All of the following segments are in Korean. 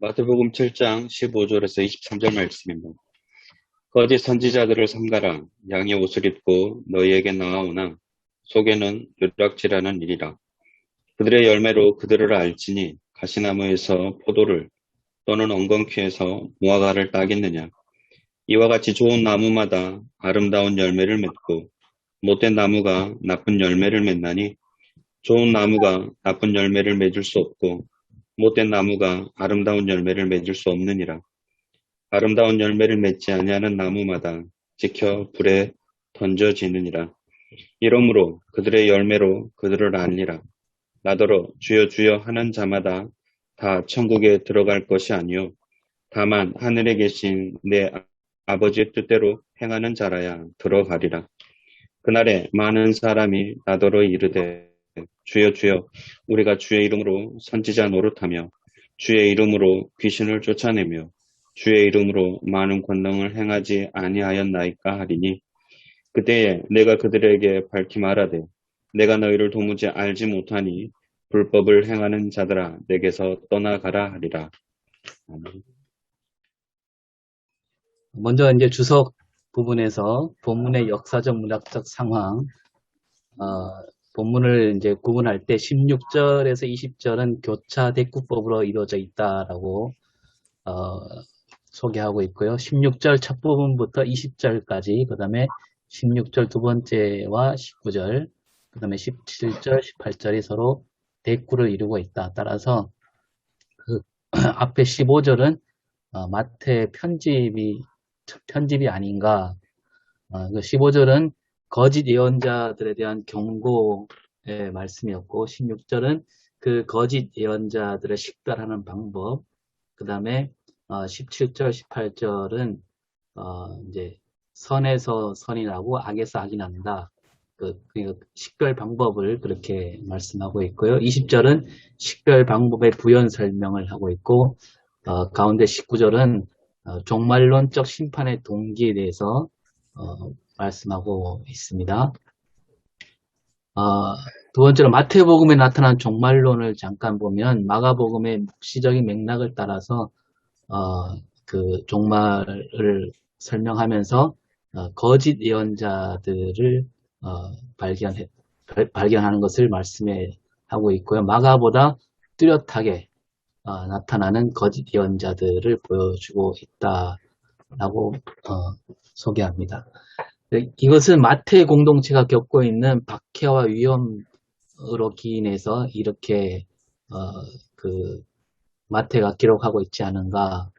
마태복음 7장 15절에서 23절 말씀입니다. 거짓 선지자들을 삼가라. 양의 옷을 입고 너희에게 나아오나 속에는 유락질하는 일이라. 그들의 열매로 그들을 알지니 가시나무에서 포도를 또는 엉겅퀴에서 무화과를 따겠느냐. 이와 같이 좋은 나무마다 아름다운 열매를 맺고 못된 나무가 나쁜 열매를 맺나니 좋은 나무가 나쁜 열매를 맺을 수 없고 못된 나무가 아름다운 열매를 맺을 수 없느니라. 아름다운 열매를 맺지 아니하는 나무마다 지켜 불에 던져지느니라. 이러므로 그들의 열매로 그들을 알리라. 나더러 주여 주여 하는 자마다 다 천국에 들어갈 것이 아니요 다만 하늘에 계신 내 아버지의 뜻대로 행하는 자라야 들어가리라. 그날에 많은 사람이 나더러 이르되 주여 주여 우리가 주의 이름으로 선지자 노릇하며 주의 이름으로 귀신을 쫓아내며 주의 이름으로 많은 권능을 행하지 아니하였나이까 하리니 그때에 내가 그들에게 밝히 말하되 내가 너희를 도무지 알지 못하니 불법을 행하는 자들아 내게서 떠나가라 하리라. 아멘. 먼저 이제 주석 부분에서 본문의 역사적 문학적 상황, 본문을 이제 구분할 때 16절에서 20절은 교차 대꾸법으로 이루어져 있다라고 소개하고 있고요. 16절 첫 부분부터 20절까지, 그 다음에 16절 두 번째와 19절, 그 다음에 17절, 18절이 서로 대꾸를 이루고 있다. 따라서 그 앞에 15절은 마태 편집이 아닌가. 그 15절은 거짓 예언자들에 대한 경고의 말씀이었고, 16절은 그 거짓 예언자들을 식별하는 방법, 그 다음에 17절, 18절은 이제 선에서 선이 나고 악에서 악이 난다. 그 식별 방법을 그렇게 말씀하고 있고요. 20절은 식별 방법의 부연 설명을 하고 있고, 가운데 19절은 종말론적 심판의 동기에 대해서 말씀하고 있습니다. 두 번째로 마태복음에 나타난 종말론을 잠깐 보면 마가복음의 묵시적인 맥락을 따라서 그 종말을 설명하면서 거짓 예언자들을 발견하는 것을 말씀하고 있고요. 마가보다 뚜렷하게 나타나는 거짓 예언자들을 보여주고 있다라고 소개합니다. 이것은 마태 공동체가 겪고 있는 박해와 위험으로 기인해서 이렇게 그 마태가 기록하고 있지 않은가.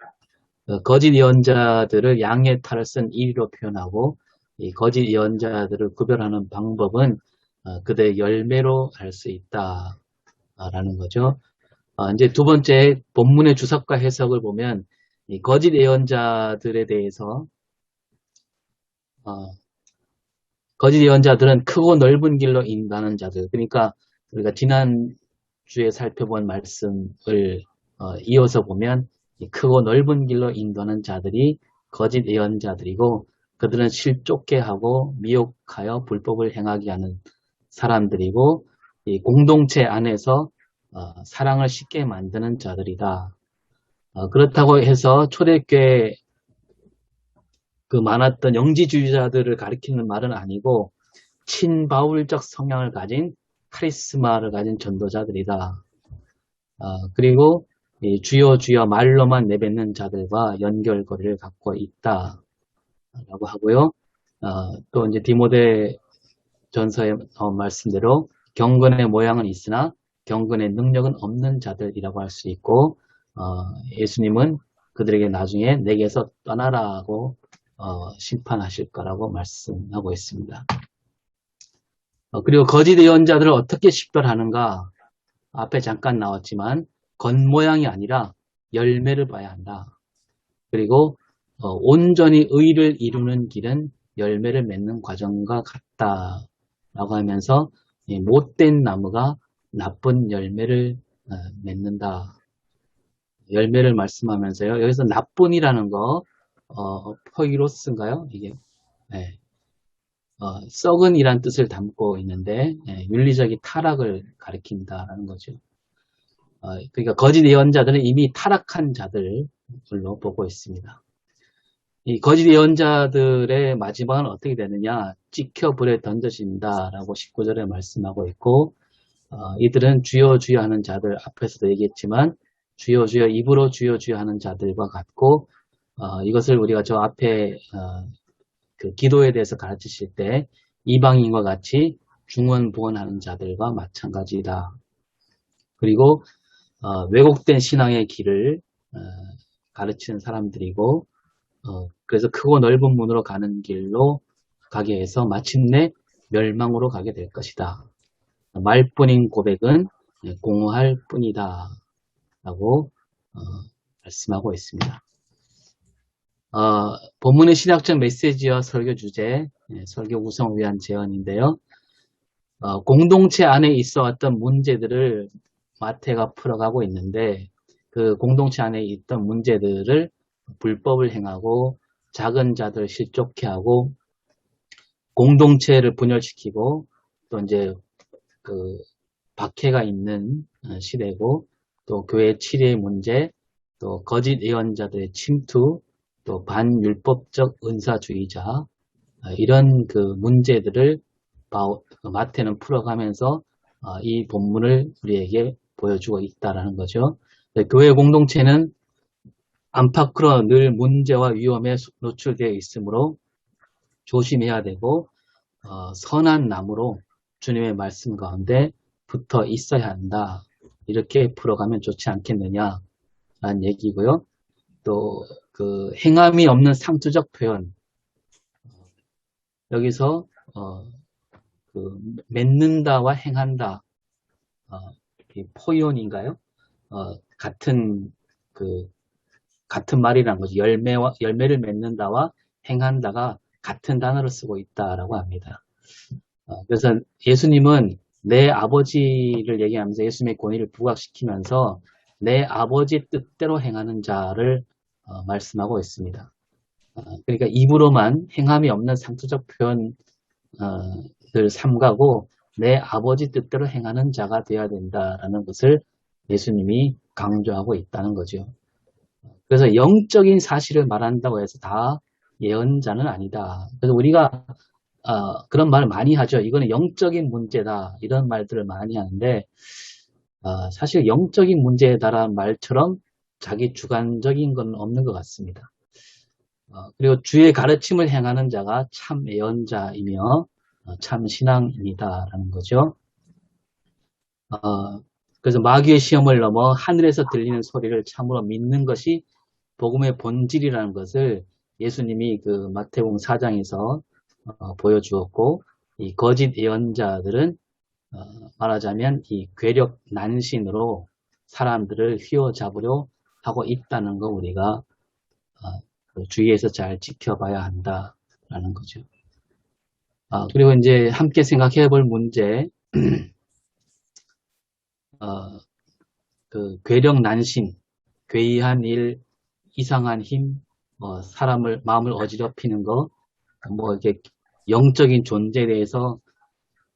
거짓 예언자들을 양의 탈을 쓴 이리로 표현하고 이 거짓 예언자들을 구별하는 방법은 그들의 열매로 알 수 있다라는 거죠. 이제 두 번째 본문의 주석과 해석을 보면 이 거짓 예언자들에 대해서 거짓 예언자들은 크고 넓은 길로 인도하는 자들. 그러니까 우리가 지난주에 살펴본 말씀을 이어서 보면 이 크고 넓은 길로 인도하는 자들이 거짓 예언자들이고 그들은 실족게 하고 미혹하여 불법을 행하게 하는 사람들이고 이 공동체 안에서 사랑을 쉽게 만드는 자들이다. 그렇다고 해서 초대교회 그 많았던 영지주의자들을 가리키는 말은 아니고 친바울적 성향을 가진 카리스마를 가진 전도자들이다. 그리고 이 주여 주여 말로만 내뱉는 자들과 연결고리를 갖고 있다라고 하고요. 또 이제 디모데 전서의 말씀대로 경건의 모양은 있으나 경건의 능력은 없는 자들이라고 할 수 있고 예수님은 그들에게 나중에 내게서 떠나라고 심판하실 거라고 말씀하고 있습니다. 그리고 거짓 예언자들을 어떻게 식별하는가? 앞에 잠깐 나왔지만 겉모양이 아니라 열매를 봐야 한다. 그리고 온전히 의를 이루는 길은 열매를 맺는 과정과 같다라고 하면서 못된 나무가 나쁜 열매를 맺는다. 열매를 말씀하면서요. 여기서 나쁜이라는 거 포이로스인가요? 이게 네. 썩은이란 뜻을 담고 있는데 윤리적인 타락을 가리킨다라는 거죠. 그러니까 거짓 예언자들은 이미 타락한 자들로 보고 있습니다. 이 거짓 예언자들의 마지막은 어떻게 되느냐? 찍혀 불에 던져진다라고 19절에 말씀하고 있고, 이들은 주여 주여 하는 자들, 앞에서도 얘기했지만 주여 주여 입으로 주여 주여 하는 자들과 같고, 이것을 우리가 저 앞에 그 기도에 대해서 가르치실 때 이방인과 같이 중언부언하는 자들과 마찬가지다. 그리고 왜곡된 신앙의 길을 가르치는 사람들이고, 그래서 크고 넓은 문으로 가는 길로 가게 해서 마침내 멸망으로 가게 될 것이다. 말뿐인 고백은 공허할 뿐이다 라고 말씀하고 있습니다. 본문의 신학적 메시지와 설교 주제, 설교 구성을 위한 제언인데요. 공동체 안에 있어 왔던 문제들을 마태가 풀어가고 있는데, 그 공동체 안에 있던 문제들을 불법을 행하고 작은 자들 실족해 하고 공동체를 분열시키고 또 이제 그 박해가 있는 시대고, 또 교회 치리의 문제, 또 거짓 예언자들의 침투, 또 반율법적 은사주의자, 이런 그 문제들을 마태는 풀어가면서 이 본문을 우리에게 보여주고 있다라는 거죠. 교회 공동체는 안팎으로 늘 문제와 위험에 노출되어 있으므로 조심해야 되고, 선한 나무로 주님의 말씀 가운데 붙어 있어야 한다. 이렇게 풀어가면 좋지 않겠느냐라는 얘기고요. 또 그 행함이 없는 상투적 표현, 여기서 그 맺는다와 행한다, 포이온인가요? 같은 말이라는 거죠. 열매를 맺는다와 행한다가 같은 단어를 쓰고 있다라고 합니다. 그래서 예수님은 내 아버지를 얘기하면서 예수님의 권위를 부각시키면서 내 아버지 뜻대로 행하는 자를 말씀하고 있습니다. 그러니까 입으로만 행함이 없는 상투적 표현을 삼가고 내 아버지 뜻대로 행하는 자가 되어야 된다라는 것을 예수님이 강조하고 있다는 거죠. 그래서 영적인 사실을 말한다고 해서 다 예언자는 아니다. 그래서 우리가 그런 말을 많이 하죠. 이거는 영적인 문제다. 이런 말들을 많이 하는데 사실 영적인 문제다라는 말처럼 자기 주관적인 건 없는 것 같습니다. 그리고 주의 가르침을 행하는 자가 참 예언자이며 참 신앙인이다라는 거죠. 그래서 마귀의 시험을 넘어 하늘에서 들리는 소리를 참으로 믿는 것이 복음의 본질이라는 것을 예수님이 그 마태복음 4장에서 보여주었고, 이 거짓 예언자들은 말하자면 이 괴력 난신으로 사람들을 휘어잡으려 하고 있다는 거 우리가 주의해서 잘 지켜봐야 한다라는 거죠. 그리고 이제 함께 생각해 볼 문제, 그 괴력 난신, 괴이한 일, 이상한 힘, 마음을 어지럽히는 거, 이렇게 영적인 존재에 대해서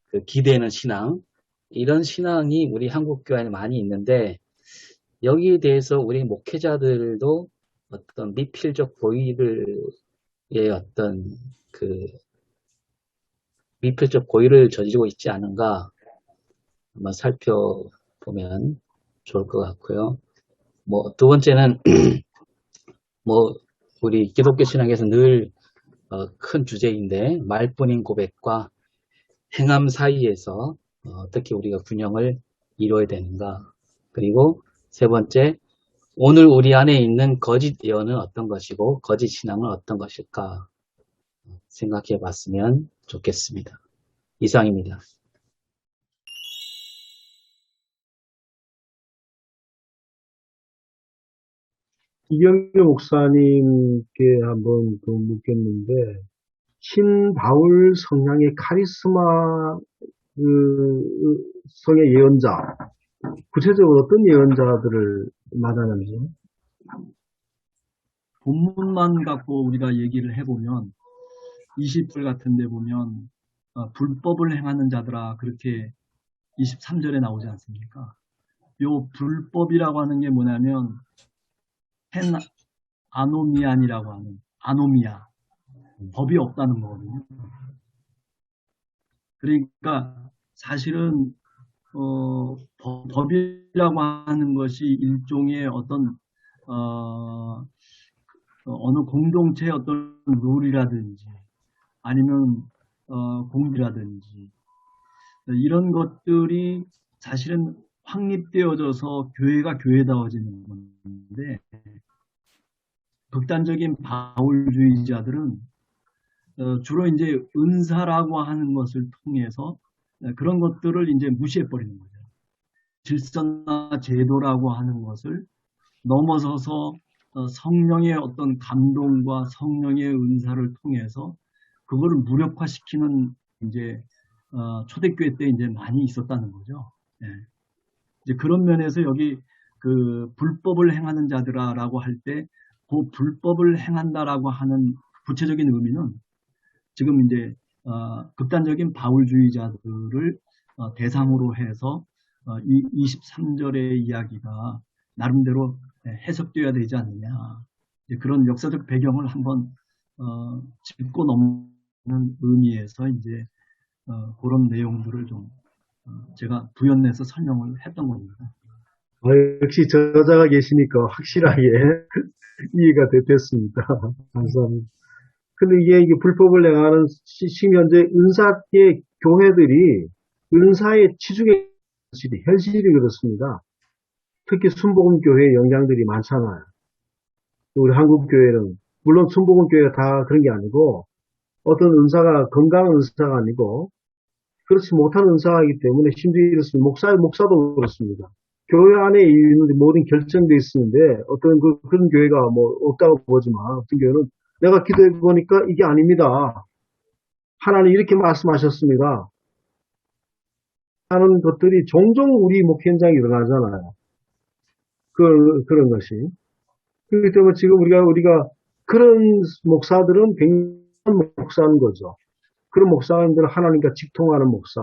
그 기대는 신앙, 이런 신앙이 우리 한국교회에 많이 있는데, 여기에 대해서 우리 목회자들도 어떤 미필적 고의의 어떤 그 미필적 고의를 저지르고 있지 않은가 한번 살펴보면 좋을 것 같고요. 두 번째는 우리 기독교 신앙에서 늘 큰 주제인데, 말뿐인 고백과 행함 사이에서 어떻게 우리가 균형을 이루어야 되는가. 그리고 세 번째, 오늘 우리 안에 있는 거짓 예언은 어떤 것이고 거짓 신앙은 어떤 것일까 생각해 봤으면 좋겠습니다. 이상입니다. 이경규 목사님께 한번 더 묻겠는데, 신바울 성향의 카리스마 성의 예언자, 구체적으로 어떤 예언자들을 말하는지? 본문만 갖고 우리가 얘기를 해보면 20절 같은 데 보면 불법을 행하는 자들아, 그렇게 23절에 나오지 않습니까? 요 불법이라고 하는 게 뭐냐면 펜 아노미안이라고 하는 아노미아 법이 없다는 거거든요. 그러니까 사실은 법이라고 하는 것이 일종의 어떤 어느 공동체의 어떤 룰이라든지 아니면 공비라든지 이런 것들이 사실은 확립되어져서 교회가 교회다워지는 건데 극단적인 바울주의자들은 주로 이제 은사라고 하는 것을 통해서 그런 것들을 이제 무시해버리는 거죠. 질서나 제도라고 하는 것을 넘어서서 성령의 어떤 감동과 성령의 은사를 통해서 그거를 무력화시키는 이제 초대교회 때 이제 많이 있었다는 거죠. 예. 이제 그런 면에서 여기 그 불법을 행하는 자들아라고 할 때 그 불법을 행한다라고 하는 구체적인 의미는 지금 이제 극단적인 바울주의자들을 대상으로 해서 이 23절의 이야기가 나름대로 해석되어야 되지 않느냐. 그런 역사적 배경을 한번 짚고 넘는 의미에서 이제 그런 내용들을 좀 제가 부연해서 설명을 했던 겁니다. 역시 저자가 계시니까 확실하게 이해가 됐습니다. 감사합니다. 근데 이게 불법을 행하는 지금 현재 은사계 교회들이 은사에 치중해 현실이 그렇습니다. 특히 순복음교회의 영향들이 많잖아요. 우리 한국교회는 물론 순복음교회가 다 그런 게 아니고 어떤 은사가 건강한 은사가 아니고 그렇지 못한 은사이기 때문에 심지어 이렇습니다. 목사도 그렇습니다. 교회 안에 있는 모든 결정돼 있는데 어떤 그런 교회가 뭐 없다고 보지만 어떤 교회는 내가 기도해 보니까 이게 아닙니다. 하나님 이렇게 말씀하셨습니다. 하는 것들이 종종 우리 목회 현장에 일어나잖아요. 그런 것이. 그렇기 때문에 지금 우리가 그런 목사들은 굉장한 목사인 거죠. 그런 목사님들은 하나님과 직통하는 목사.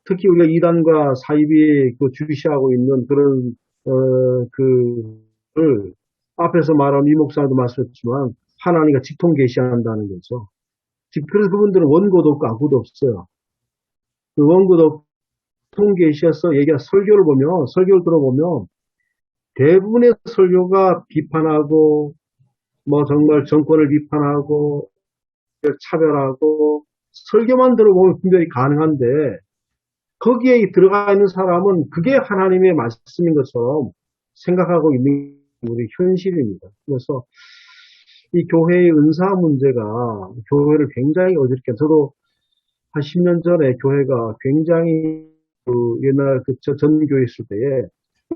특히 우리가 이단과 사이비에 주시하고 있는 그런, 그를 앞에서 말한 이 목사도 말씀했지만 하나님과 직통 계시한다는 거죠. 그래서 그분들은 원고도 없고 아무도 없어요. 그 원고도 없고 직통 계시해서 설교를 들어보면 대부분의 설교가 비판하고 뭐 정말 정권을 비판하고 차별하고 설교만 들어보면 분별이 가능한데 거기에 들어가 있는 사람은 그게 하나님의 말씀인 것처럼 생각하고 있는 우리 현실입니다. 그래서 이 교회의 은사 문제가 교회를 굉장히 어지럽게 저도 한 10년 전에 교회가 굉장히 옛날 전교회 있을 때에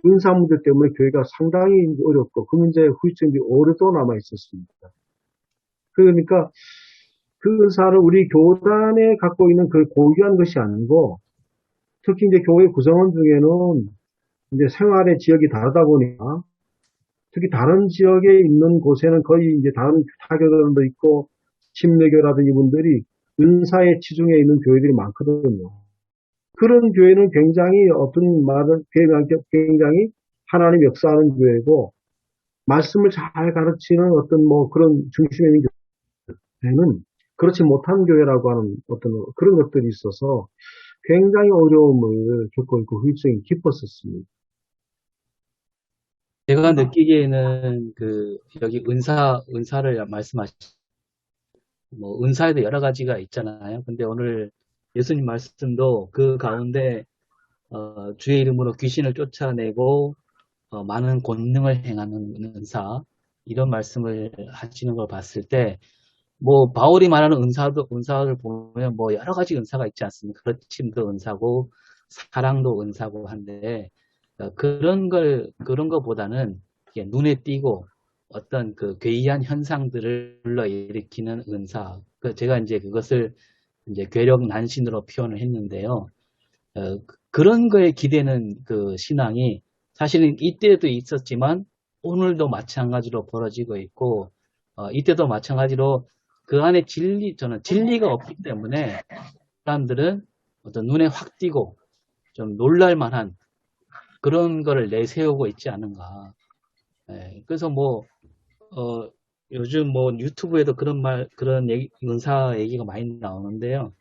은사 문제 때문에 교회가 상당히 어렵고 그 문제의 후유증이 오래도 남아 있었습니다. 그러니까 그 은사를 우리 교단에 갖고 있는 그 고유한 것이 아니고 특히 이제 교회 구성원 중에는 이제 생활의 지역이 다르다 보니까 특히 다른 지역에 있는 곳에는 거의 이제 다른 타교들도 있고 침례교라든지 분들이 은사에 치중해 있는 교회들이 많거든요. 그런 교회는 굉장히 어떤 말을 굉장히 하나님 역사하는 교회고 말씀을 잘 가르치는 어떤 뭐 그런 중심에 있는 교회는 그렇지 못한 교회라고 하는 어떤 그런 것들이 있어서 굉장히 어려움을 겪고 있고 후유증이 깊었었습니다. 제가 느끼기에는 여기 은사를 뭐 은사에도 여러 가지가 있잖아요. 근데 오늘 예수님 말씀도 그 가운데 주의 이름으로 귀신을 쫓아내고 많은 권능을 행하는 은사 이런 말씀을 하시는 걸 봤을 때 뭐 바울이 말하는 은사를 보면 뭐 여러 가지 은사가 있지 않습니까? 가르침도 은사고 사랑도 은사고 한데 그런 것보다는 눈에 띄고 어떤 그 괴이한 현상들을 불러일으키는 은사. 제가 이제 그것을 이제 괴력 난신으로 표현을 했는데요. 그런 거에 기대는 그 신앙이 사실은 이때도 있었지만 오늘도 마찬가지로 벌어지고 있고, 이때도 마찬가지로 그 안에 저는 진리가 없기 때문에 사람들은 어떤 눈에 확 띄고 좀 놀랄 만한 그런 거를 내세우고 있지 않은가. 예, 그래서 뭐, 요즘 뭐 유튜브에도 그런 얘기, 은사 얘기가 많이 나오는데요.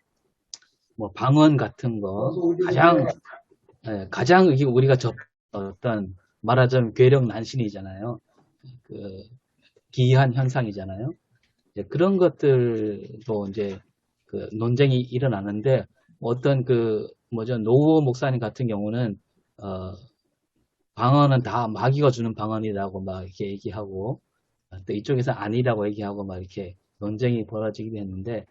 뭐 방언 같은 거, 가장 우리가 어떤 말하자면 괴력 난신이잖아요. 그 기이한 현상이잖아요. 이제 그런 것들도 이제 그 논쟁이 일어나는데 어떤 노후 목사님 같은 경우는 방언은 다 마귀가 주는 방언이라고 막 이렇게 얘기하고 또 이쪽에서 아니라고 얘기하고 막 이렇게 논쟁이 벌어지기도 했는데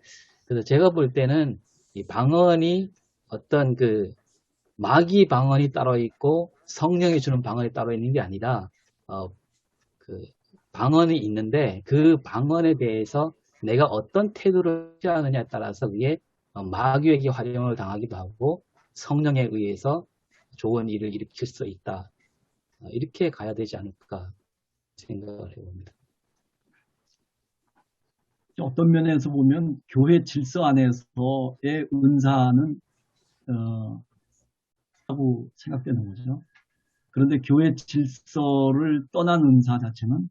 그래서 제가 볼 때는 이 방언이 어떤 마귀 방언이 따로 있고 성령이 주는 방언이 따로 있는 게 아니라 그 방언이 있는데 그 방언에 대해서 내가 어떤 태도를 취하느냐에 따라서 그게 마귀에게 활용을 당하기도 하고 성령에 의해서 좋은 일을 일으킬 수 있다. 이렇게 가야 되지 않을까 생각을 해봅니다. 어떤 면에서 보면 교회 질서 안에서의 은사는 하고 생각되는 거죠. 그런데 교회 질서를 떠난 은사 자체는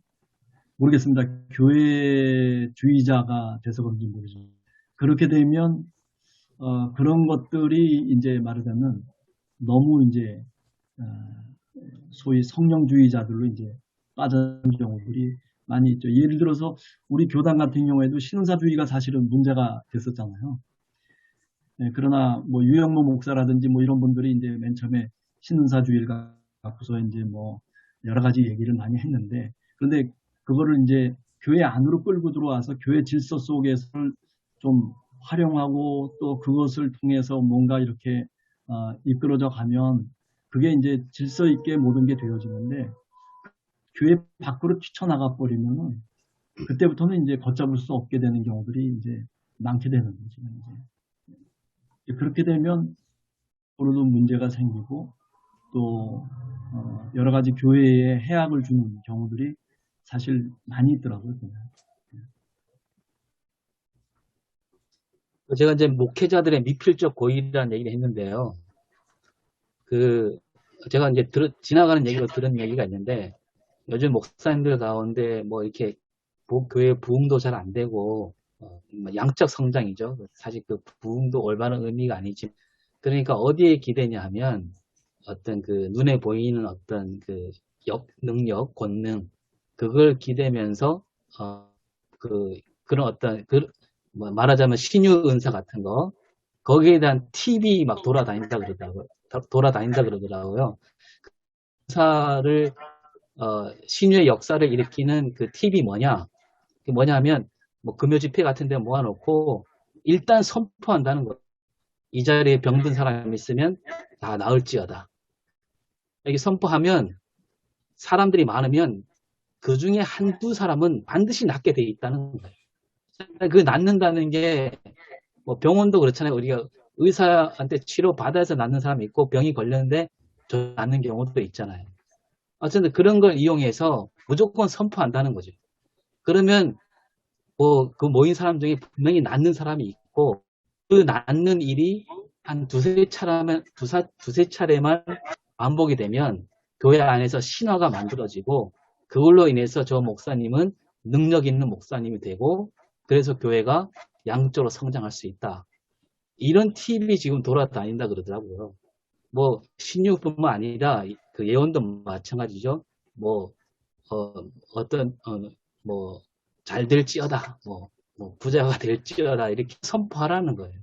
모르겠습니다. 교회주의자가 돼서 그런지 모르죠. 그렇게 되면 그런 것들이 이제 말하자면 너무 이제 소위 성령주의자들로 이제 빠진 경우들이 많이 있죠. 예를 들어서 우리 교단 같은 경우에도 신은사주의가 사실은 문제가 됐었잖아요. 네, 그러나 뭐 유영모 목사라든지 뭐 이런 분들이 이제 맨 처음에 신은사주의를 갖고서 이제 뭐 여러 가지 얘기를 많이 했는데 그런데 그거를 이제 교회 안으로 끌고 들어와서 교회 질서 속에서 좀 활용하고 또 그것을 통해서 뭔가 이렇게 이끌어져 가면 그게 이제 질서 있게 모든 게 되어지는데 교회 밖으로 뛰쳐나가 버리면은 그때부터는 이제 걷잡을 수 없게 되는 경우들이 이제 많게 되는 거죠. 이제 그렇게 되면 앞으로도 문제가 생기고 또 여러 가지 교회에 해악을 주는 경우들이 사실 많이 있더라고요. 제가 이제 목회자들의 미필적 고의라는 얘기를 했는데요. 제가 이제 지나가는 얘기로 들은 얘기가 있는데 요즘 목사님들 가운데 뭐 이렇게 교회 부흥도 잘 안 되고 양적 성장이죠. 사실 그 부흥도 올바른 의미가 아니지. 그러니까 어디에 기대냐 하면 어떤 눈에 보이는 어떤 능력, 권능 그걸 기대면서 그런 어떤 뭐 말하자면 신유 은사 같은 거 거기에 대한 팁이 막 돌아다닌다 그러더라고요. 은사를 신유의 역사를 일으키는 그 팁이 뭐냐? 그게 뭐냐면 뭐 금요 집회 같은 데 모아놓고 일단 선포한다는 거. 이 자리에 병든 사람이 있으면 다 나을지어다. 여기 선포하면 사람들이 많으면 그 중에 한두 사람은 반드시 낫게 돼 있다는 거예요. 그 낫는다는 게 뭐 병원도 그렇잖아요. 우리가 의사한테 치료 받아서 낫는 사람이 있고 병이 걸렸는데 저 낫는 경우도 있잖아요. 어쨌든 그런 걸 이용해서 무조건 선포한다는 거죠. 그러면 뭐 그 모인 사람 중에 분명히 낫는 사람이 있고 그 낫는 일이 한 두세 차례만 반복이 되면 교회 안에서 신화가 만들어지고 그걸로 인해서 저 목사님은 능력 있는 목사님이 되고 그래서 교회가 양적으로 성장할 수 있다. 이런 팁이 지금 돌아다닌다 그러더라고요. 뭐 신유뿐만 아니라 그 예언도 마찬가지죠. 뭐 뭐 잘 될지어다, 뭐 부자가 될지어다 이렇게 선포하라는 거예요.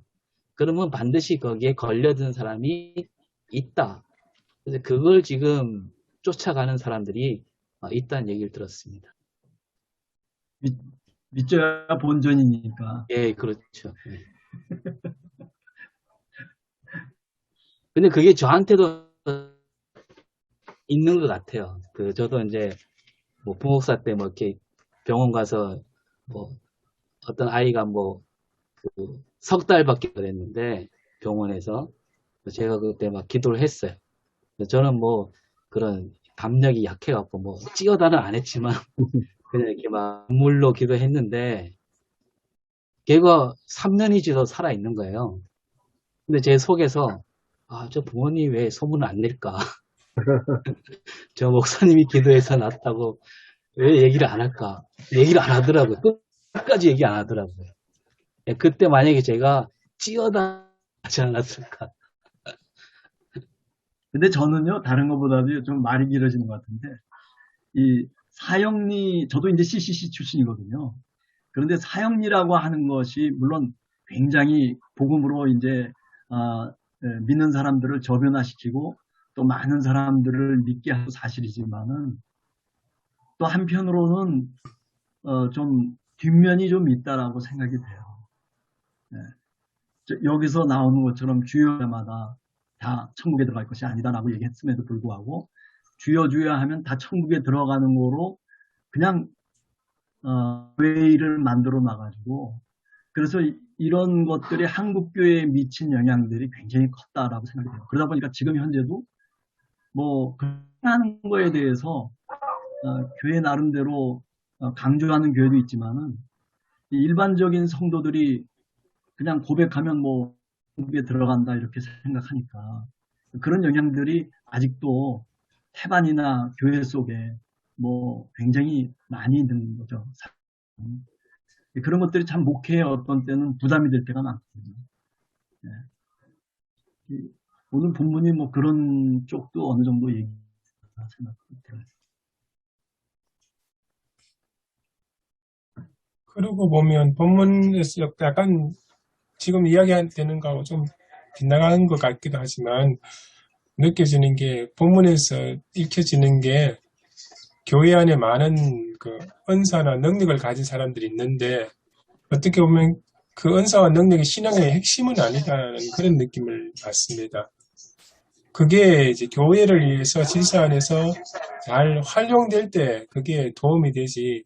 그러면 반드시 거기에 걸려든 사람이 있다. 그래서 그걸 지금 쫓아가는 사람들이 있다는 얘기를 들었습니다. 믿져야 본전이니까. 예, 그렇죠. 예. 근데 그게 저한테도 있는 것 같아요. 저도 이제 뭐 부목사 때 뭐 이렇게 병원 가서 뭐 어떤 아이가 뭐 석 달밖에 안 됐는데 병원에서 제가 그때 막 기도를 했어요. 저는 뭐 그런 담력이 약해갖고 뭐 찌어다는 안 했지만 그냥 이렇게 막 눈물로 기도했는데 걔가 3년이 지도 살아 있는 거예요. 근데 제 속에서 저 부모님 왜 소문을 안 낼까? 저 목사님이 기도해서 났다고 왜 얘기를 안 할까? 얘기를 안 하더라고요. 끝까지 얘기 안 하더라고요. 예, 그때 만약에 제가 찌어다 하지 않았을까? 근데 저는요, 다른 것보다도 좀 말이 길어지는 것 같은데, 이 사형리, 저도 이제 CCC 출신이거든요. 그런데 사형리라고 하는 것이 물론 굉장히 복음으로 이제 믿는 사람들을 저변화시키고 또 많은 사람들을 믿게 하는 사실이지만은 또 한편으로는 좀 뒷면이 좀 있다라고 생각이 돼요. 네. 여기서 나오는 것처럼 주여마다 다 천국에 들어갈 것이 아니다라고 얘기했음에도 불구하고 주여 주여 하면 다 천국에 들어가는 거로 그냥 교회를 만들어 놔가지고 그래서 이런 것들이 한국 교회에 미친 영향들이 굉장히 컸다라고 생각이 돼요. 그러다 보니까 지금 현재도 뭐 하는 거에 대해서 교회 나름대로 강조하는 교회도 있지만은 일반적인 성도들이 그냥 고백하면 뭐 천국에 들어간다 이렇게 생각하니까 그런 영향들이 아직도 태반이나 교회 속에 뭐 굉장히 많이 있는 거죠. 그런 것들이 참 목회에 어떤 때는 부담이 될 때가 많거든요. 네. 오늘 본문이 뭐 그런 쪽도 어느 정도 얘기가 생각해요. 그러고 보면 본문에서 약간 지금 이야기되는 거하고 좀 빗나가는 것 같기도 하지만 느껴지는 게 본문에서 읽혀지는 게 교회 안에 많은 그 은사나 능력을 가진 사람들이 있는데 어떻게 보면 그 은사와 능력이 신앙의 핵심은 아니다라는 그런 느낌을 받습니다. 그게 이제 교회를 위해서 질서 안에서 잘 활용될 때 그게 도움이 되지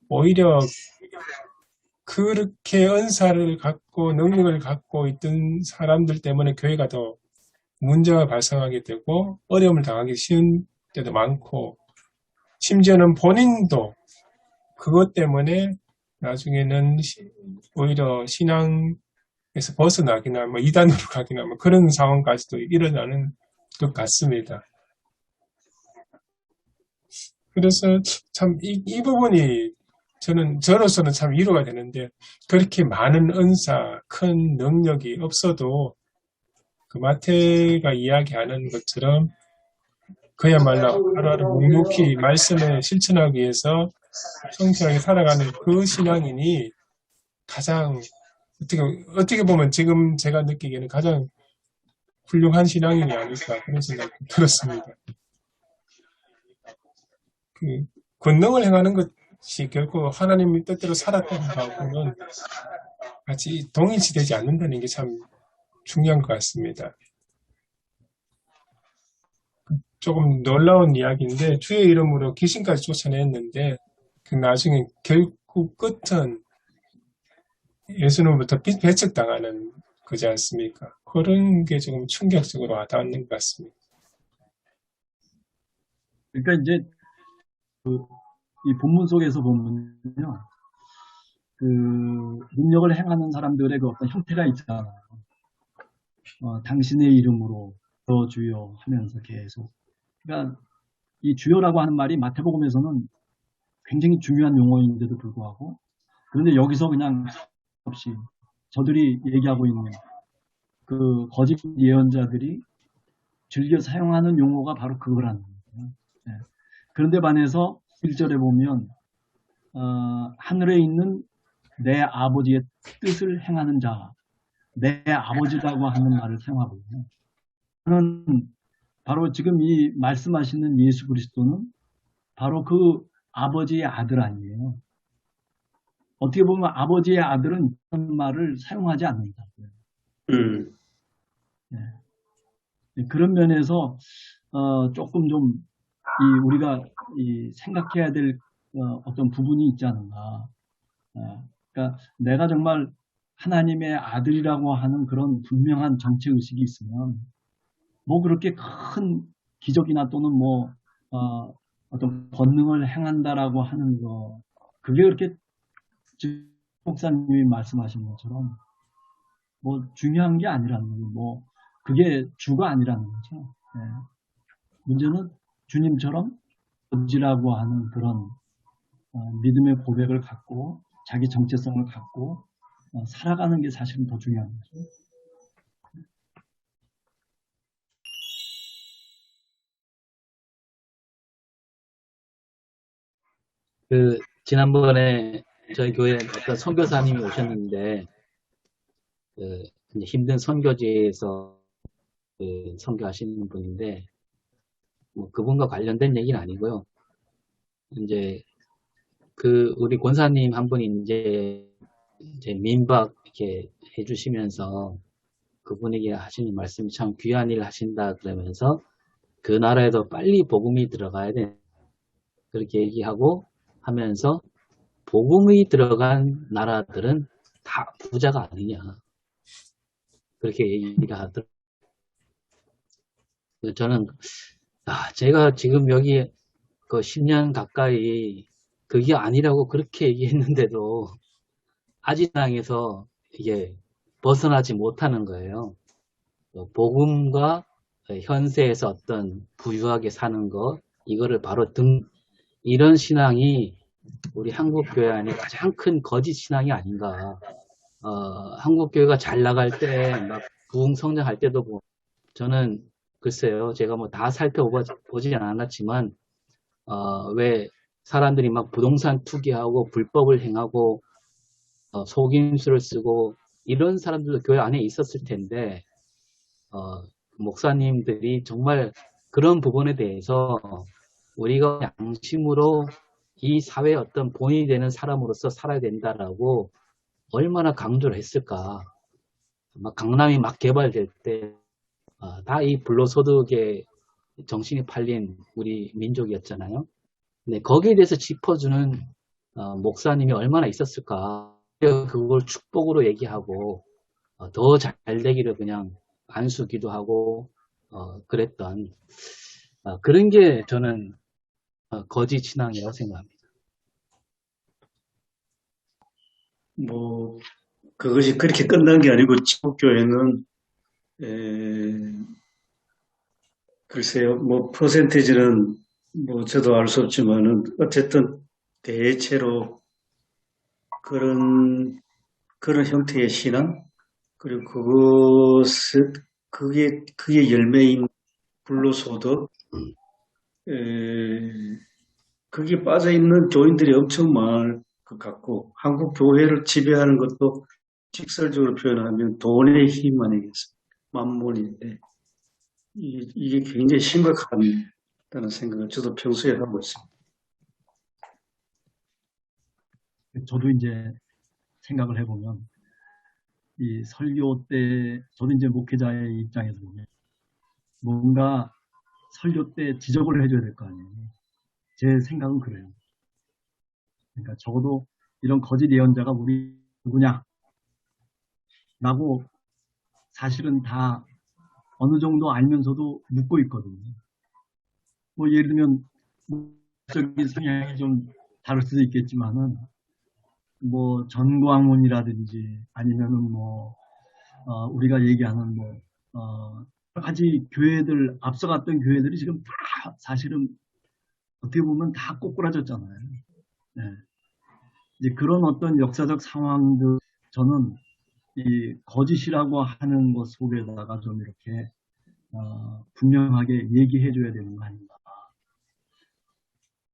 오히려 그렇게 은사를 갖고 능력을 갖고 있던 사람들 때문에 교회가 더 문제가 발생하게 되고 어려움을 당하기 쉬운 때도 많고 심지어는 본인도 그것 때문에 나중에는 오히려 신앙에서 벗어나기나 뭐 이단으로 가기나 뭐 그런 상황까지도 일어나는 것 같습니다. 그래서 참 이 부분이 저로서는 참 위로가 되는데 그렇게 많은 은사, 큰 능력이 없어도 그 마태가 이야기하는 것처럼 그야말로 하루하루 묵묵히 말씀을 실천하기 위해서 성실하게 살아가는 그 신앙인이 가장 어떻게 보면 지금 제가 느끼기에는 가장 훌륭한 신앙인이 아닐까 그런 생각이 들었습니다. 그 권능을 행하는 것이 결코 하나님의 뜻대로 살았다는 거하고는 같이 동일시되지 않는다는 게 참 중요한 것 같습니다. 조금 놀라운 이야기인데 주의 이름으로 귀신까지 쫓아냈는데 그 나중에 결국 끝은 예수님부터 배척당하는 거지 않습니까? 그런 게 조금 충격적으로 와닿는 것 같습니다. 그러니까 이제 이 본문 속에서 보면요, 그 능력을 행하는 사람들의 그 어떤 형태가 있잖아요. 당신의 이름으로 주여 하면서 계속. 그러니까 이 주여라고 하는 말이 마태복음에서는 굉장히 중요한 용어인데도 불구하고 그런데 여기서 그냥 없이 저들이 얘기하고 있는 그 거짓 예언자들이 즐겨 사용하는 용어가 바로 그거라는 거예요. 네. 그런데 반해서 1절에 보면 하늘에 있는 내 아버지의 뜻을 행하는 자, 내 아버지라고 하는 말을 사용하고 있어요. 저는 바로 지금 이 말씀하시는 예수 그리스도는 바로 그 아버지의 아들 아니에요. 어떻게 보면 아버지의 아들은 이런 말을 사용하지 않는다. 네. 그런 면에서 조금 좀 우리가 생각해야 될 어떤 부분이 있지 않은가. 그러니까 내가 정말 하나님의 아들이라고 하는 그런 분명한 정체 의식이 있으면 뭐 그렇게 큰 기적이나 또는 뭐 어떤 권능을 행한다라고 하는 거 그게 그렇게 목사님이 말씀하신 것처럼 뭐 중요한 게 아니라는 거, 뭐 그게 주가 아니라는 거죠. 네. 문제는 주님처럼 거지라고 하는 그런 믿음의 고백을 갖고 자기 정체성을 갖고 살아가는 게 사실은 더 중요한 거죠. 지난번에 저희 교회에 어떤 선교사님이 오셨는데, 이제 힘든 선교지에서 선교하시는 분인데, 뭐 그분과 관련된 얘기는 아니고요. 이제 우리 권사님 한 분이 이제 민박 이렇게 해주시면서 그분에게 하시는 말씀이 참 귀한 일 하신다 그러면서 그 나라에도 빨리 복음이 들어가야 돼. 그렇게 얘기하고 하면서 복음이 들어간 나라들은 다 부자가 아니냐. 그렇게 얘기를 하더라고요. 저는, 제가 지금 여기 그 10년 가까이 그게 아니라고 그렇게 얘기했는데도 아지당에서 이게 벗어나지 못하는 거예요. 복음과 현세에서 어떤 부유하게 사는 것, 이거를 바로 이런 신앙이 우리 한국교회 안에 가장 큰 거짓 신앙이 아닌가. 한국교회가 잘 나갈 때, 막 부흥 성장할 때도 저는 글쎄요, 제가 뭐 다 살펴보지 않았지만, 왜 사람들이 막 부동산 투기하고 불법을 행하고, 속임수를 쓰고, 이런 사람들도 교회 안에 있었을 텐데, 목사님들이 정말 그런 부분에 대해서 우리가 양심으로 이 사회의 어떤 본이 되는 사람으로서 살아야 된다라고 얼마나 강조를 했을까. 막 강남이 막 개발될 때, 다 이 불로소득에 정신이 팔린 우리 민족이었잖아요. 근데 거기에 대해서 짚어주는 목사님이 얼마나 있었을까. 그걸 축복으로 얘기하고 더 잘 되기를 그냥 안수 기도하고 그랬던 그런 게 저는 거짓 신앙이라고 생각합니다. 뭐 그것이 그렇게 끝난 게 아니고 지국교회는 글쎄요, 뭐 퍼센테이지는 뭐 저도 알 수 없지만은 어쨌든 대체로 그런 형태의 신앙 그리고 그게 열매인 불로소득 거기에 빠져 있는 교인들이 엄청 많을 것 같고 한국 교회를 지배하는 것도 직설적으로 표현하면 돈의 힘 아니겠습니까? 만몬인데 이게 굉장히 심각하다는 생각을 저도 평소에 하고 있습니다. 저도 이제 생각을 해보면 이 설교 때 저도 이제 목회자의 입장에서 보면 뭔가 설교 때 지적을 해줘야 될 거 아니에요. 제 생각은 그래요. 그러니까 적어도 이런 거짓 예언자가 우리 누구냐 라고 사실은 다 어느 정도 알면서도 묻고 있거든요. 뭐 예를 들면 적인 성향이 좀 다를 수도 있겠지만은 뭐 전광훈이라든지 아니면은 뭐 우리가 얘기하는 뭐 여러 가지 교회들 앞서갔던 교회들이 지금 다 사실은 어떻게 보면 다 꼬꾸라졌잖아요. 네. 이제 그런 어떤 역사적 상황들 저는 이 거짓이라고 하는 것 속에다가 좀 이렇게 분명하게 얘기해줘야 되는 거 아닌가.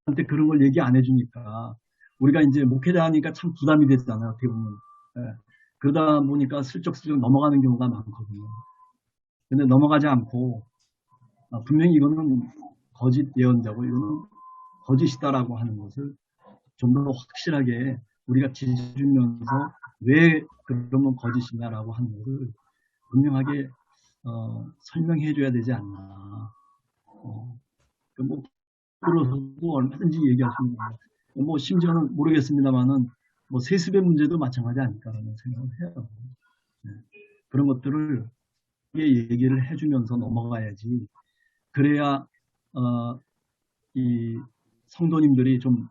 한테 그런 걸 얘기 안 해주니까 우리가 이제 목회자니까 참 부담이 되잖아요. 어떻게 보면. 네. 그러다 보니까 슬쩍슬쩍 넘어가는 경우가 많거든요. 근데 넘어가지 않고 분명히 이거는 거짓 예언자고 이거는 거짓이다라고 하는 것을 좀 더 확실하게 우리가 지지주면서 왜 그러면 거짓이냐라고 하는 것을 분명하게 설명해 줘야 되지 않나. 뭐 그러고 얼마든지 얘기할 수 있는 거예요. 뭐 심지어는 모르겠습니다만은 뭐 세습의 문제도 마찬가지 아닐까라는 생각을 해요. 네. 그런 것들을 얘기를 해주면서 넘어가야지. 그래야 이 성도님들이 좀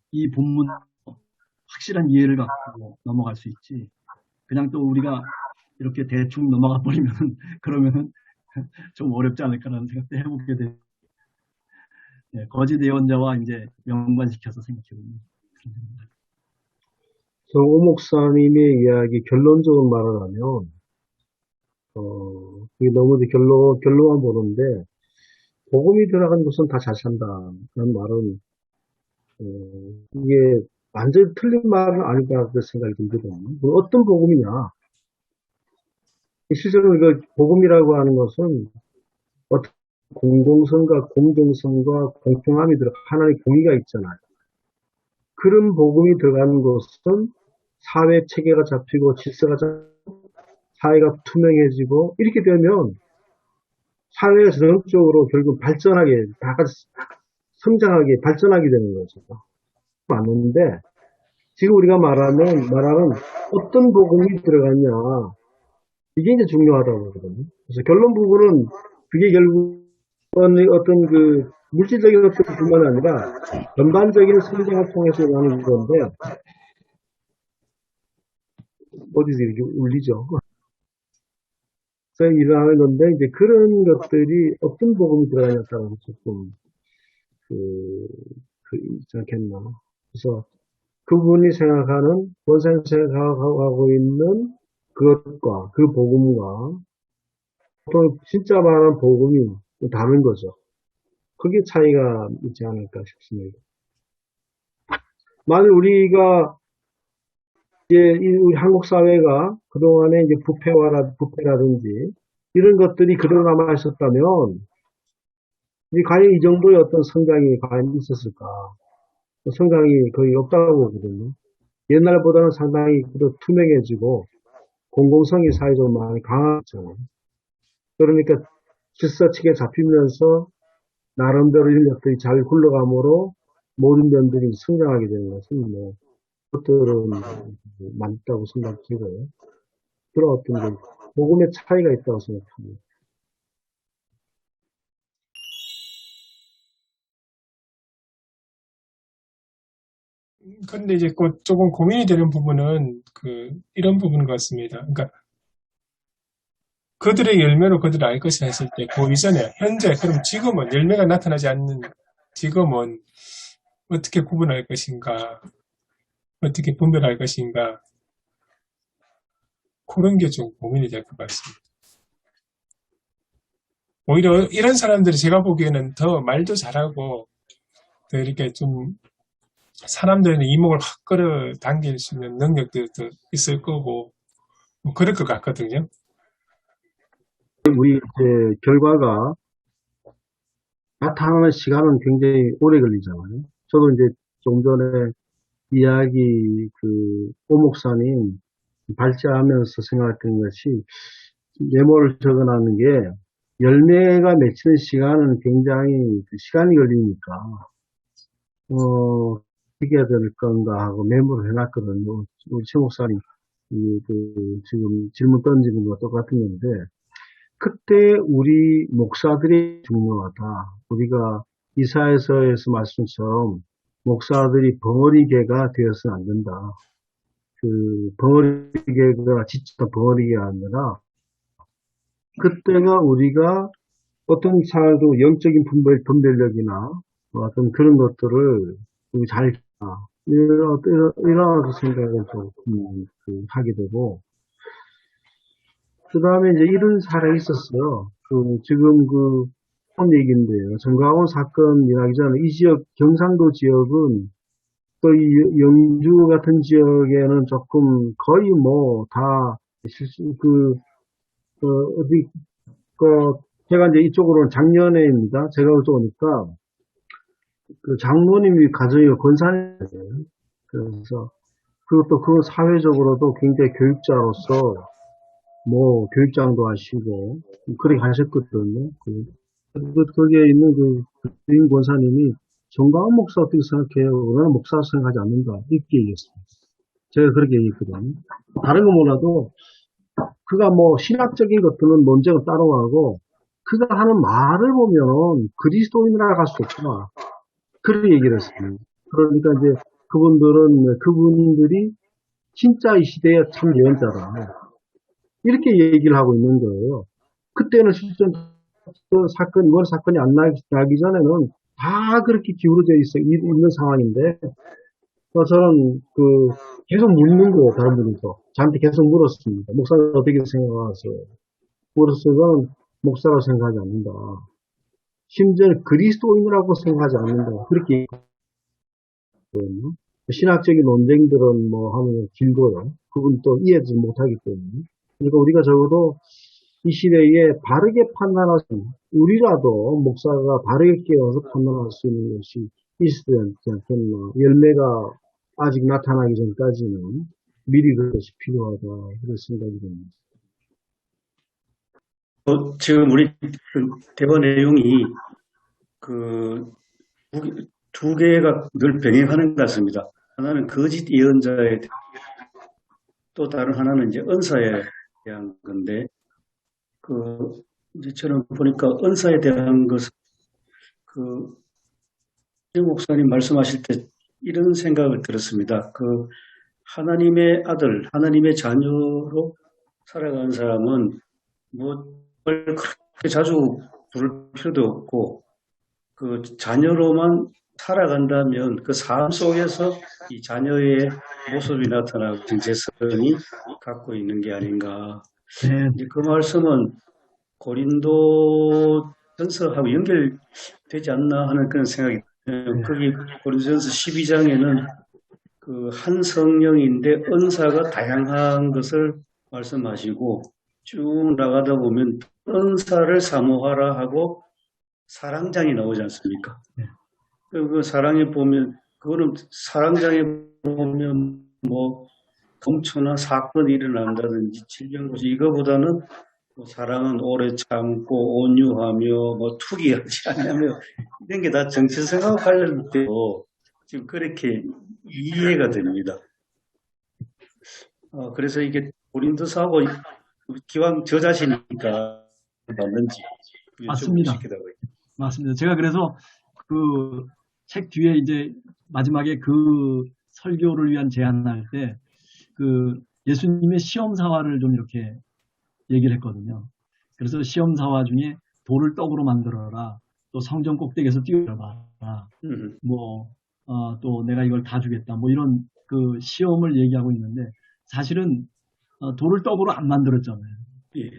이 본문 확실한 이해를 갖고 넘어갈 수 있지. 그냥 또 우리가 이렇게 대충 넘어가 버리면은 그러면은 좀 어렵지 않을까라는 생각도 해보게 돼요. 예, 거짓 예언자와 이제 연관시켜서 생각해보면 그런 생각입니다. 오 목사님의 이야기 결론적으로 말을 하면, 이게 너무 이제 결론만 보는데, 복음이 들어간 것은 다 잘 산다는 말은, 이게 완전히 틀린 말은 아니다, 그 생각이 들거든요. 어떤 복음이냐? 실제로 이거 복음이라고 하는 것은 어떤 공공성과 공정성과 공평함이 하나의 공의가 있잖아요. 그런 복음이 들어가는 것은 사회 체계가 잡히고 질서가 잡히고 사회가 투명해지고 이렇게 되면 사회가 전형적으로 결국 발전하게, 다 같이 성장하게, 발전하게 되는 거죠. 맞는데 지금 우리가 말하는 어떤 복음이 들어갔냐, 이게 이제 중요하다고 하거든요. 그래서 결론 부분은 그게 결국 어떤 그 물질적인 것뿐만 아니라 전반적인 성장을 통해서 일어나는 건데, 어디서 이렇게 울리죠? 그래서 일어나는 건데, 이제 그런 것들이 어떤 복음이 들어가냐에 따라서 조금, 있지 않겠나. 그래서 그분이 생각하는, 원사님 생각하고 있는 그것과 그 복음과 또 진짜 말하는 복음이 다른 거죠. 그게 차이가 있지 않을까 싶습니다. 만일 우리가 이제 우리 한국 사회가 그동안에 이제 부패라든지 이런 것들이 그대로 남아 있었다면, 과연 이 정도의 어떤 성장이 과연 있었을까? 성장이 거의 없다고 보거든요. 옛날보다는 상당히 투명해지고 공공성이 사회적으로 많이 강화했잖아요. 그러니까 질서체계 잡히면서 나름대로 인력들이 잘 굴러감으로 모든 면들이 성장하게 되는 것은 뭐 그것들은 많다고 생각되고요. 그런 어떤 복음의 차이가 있다고 생각합니다. 근데 이제 조금 고민이 되는 부분은 이런 부분 같습니다. 그러니까 그들의 열매로 그들을 알 것이라 했을 때, 그 이전에, 현재, 그럼 지금은, 열매가 나타나지 않는 지금은 어떻게 구분할 것인가, 어떻게 분별할 것인가, 그런 게 좀 고민이 될 것 같습니다. 오히려 이런 사람들이 제가 보기에는 더 말도 잘하고, 더 이렇게 좀 사람들의 이목을 확 끌어당길 수 있는 능력들도 있을 거고, 뭐 그럴 것 같거든요. 우리 이제 결과가 나타나는 시간은 굉장히 오래 걸리잖아요. 저도 이제 좀 전에 이야기 오 목사님 발제하면서 생각했던 것이, 메모를 적어놨는 게, 열매가 맺히는 시간은 굉장히 시간이 걸리니까 어떻게 해야 될 건가 하고 메모를 해놨거든요. 우리 최 목사님 지금 질문 던지는 것과 똑같은 건데, 그때 우리 목사들이 중요하다. 우리가 이사야서에서 말씀처럼 목사들이 벙어리개가 되어서는 안 된다. 벙어리개가 지쳤던 벙어리개가 아니라, 그때가 우리가 어떤 사회도 영적인 분별력이나 어떤 그런 것들을 우리 잘, 이런 생각을 좀 하게 되고, 그 다음에 이제 이런 사례가 있었어요. 지금 한 얘기인데요. 정가원 사건 일하기 전에 이 지역, 경상도 지역은 또 이 영주 같은 지역에는 조금 거의 뭐 다 어디, 제가 이제 이쪽으로는 작년에입니다. 제가 이쪽 오니까 장로님이 가정이 권사님이에요. 그래서 그것도 사회적으로도 굉장히 교육자로서 뭐 교육장도 하시고 그렇게 하셨거든요. 거기에 있는 주임 권사님이, 정가원 목사 어떻게 생각해요? 나는 목사 생각하지 않는다, 이렇게 얘기했습니다. 제가 그렇게 얘기했거든요. 다른 거 몰라도 그가 뭐 신학적인 것들은 논쟁을 따로 하고, 그가 하는 말을 보면 그리스도인이라 할 수 없구나, 그런 얘기를 했습니다. 그러니까 이제 그분들이 진짜 이 시대의 참 예언자다, 이렇게 얘기를 하고 있는 거예요. 그때는 실전 사건, 이번 사건이 안 나기 전에는 다 그렇게 기울어져 있는 상황인데, 저는 계속 묻는 거예요, 다른 분이서. 저한테 계속 물었습니다. 목사님 어떻게 생각하세요? 그래서 저는 목사라고 생각하지 않는다. 심지어 그리스도인이라고 생각하지 않는다. 그렇게 있거든요. 신학적인 논쟁들은 뭐 하면 길고요. 그건 또 이해하지 못하기 때문에. 그러니까 우리가 적어도 이 시대에 바르게 판단할 수 있는, 우리라도 목사가 바르게 깨어서 판단할 수 있는 것이 있어야 되지 않겠나. 열매가 아직 나타나기 전까지는 미리 그것이 필요하다. 그런 생각이 듭니다. 지금 우리 대화 내용이 두 개가 늘 병행하는 것 같습니다. 하나는 거짓 예언자에 또 다른 하나는 이제 은사에 대한 건데, 이제 저는 보니까 은사에 대한 것은 목사님 말씀하실 때 이런 생각을 들었습니다. 하나님의 아들, 하나님의 자녀로 살아가는 사람은 뭐 그렇게 자주 부를 필요도 없고, 자녀로만 살아간다면 그 삶 속에서 이 자녀의 모습이 나타나고 정체성이 갖고 있는 게 아닌가. 네, 이제 그 말씀은 고린도 전서하고 연결되지 않나 하는 그런 생각이 들어요. 거기 고린도전서 12장에는 한 성령인데 은사가 다양한 것을 말씀하시고, 쭉 나가다 보면 은사를 사모하라 하고 사랑장이 나오지 않습니까? 그 사랑에 보면, 그거는 사랑장에 보면 뭐 검초나 사건이 일어난다든지 질병고시, 이거보다는 뭐 사랑은 오래 참고 온유하며 뭐 투기하지 않으며 이런 게 다 정체성하고 관련되고 지금 그렇게 이해가 됩니다. 그래서 이게 고린도서하고 기왕 저 자신이니까 맞는지 맞습니다. 여쭤보시기도 하고요. 맞습니다. 제가 그래서 그 책 뒤에 이제 마지막에 그 설교를 위한 제안할 때 예수님의 시험사화를 좀 이렇게 얘기를 했거든요. 그래서 시험사화 중에 돌을 떡으로 만들어라, 또 성전 꼭대기에서 뛰어봐라, 또 내가 이걸 다 주겠다, 뭐 이런 그 시험을 얘기하고 있는데, 사실은 돌을 떡으로 안 만들었잖아요. 예.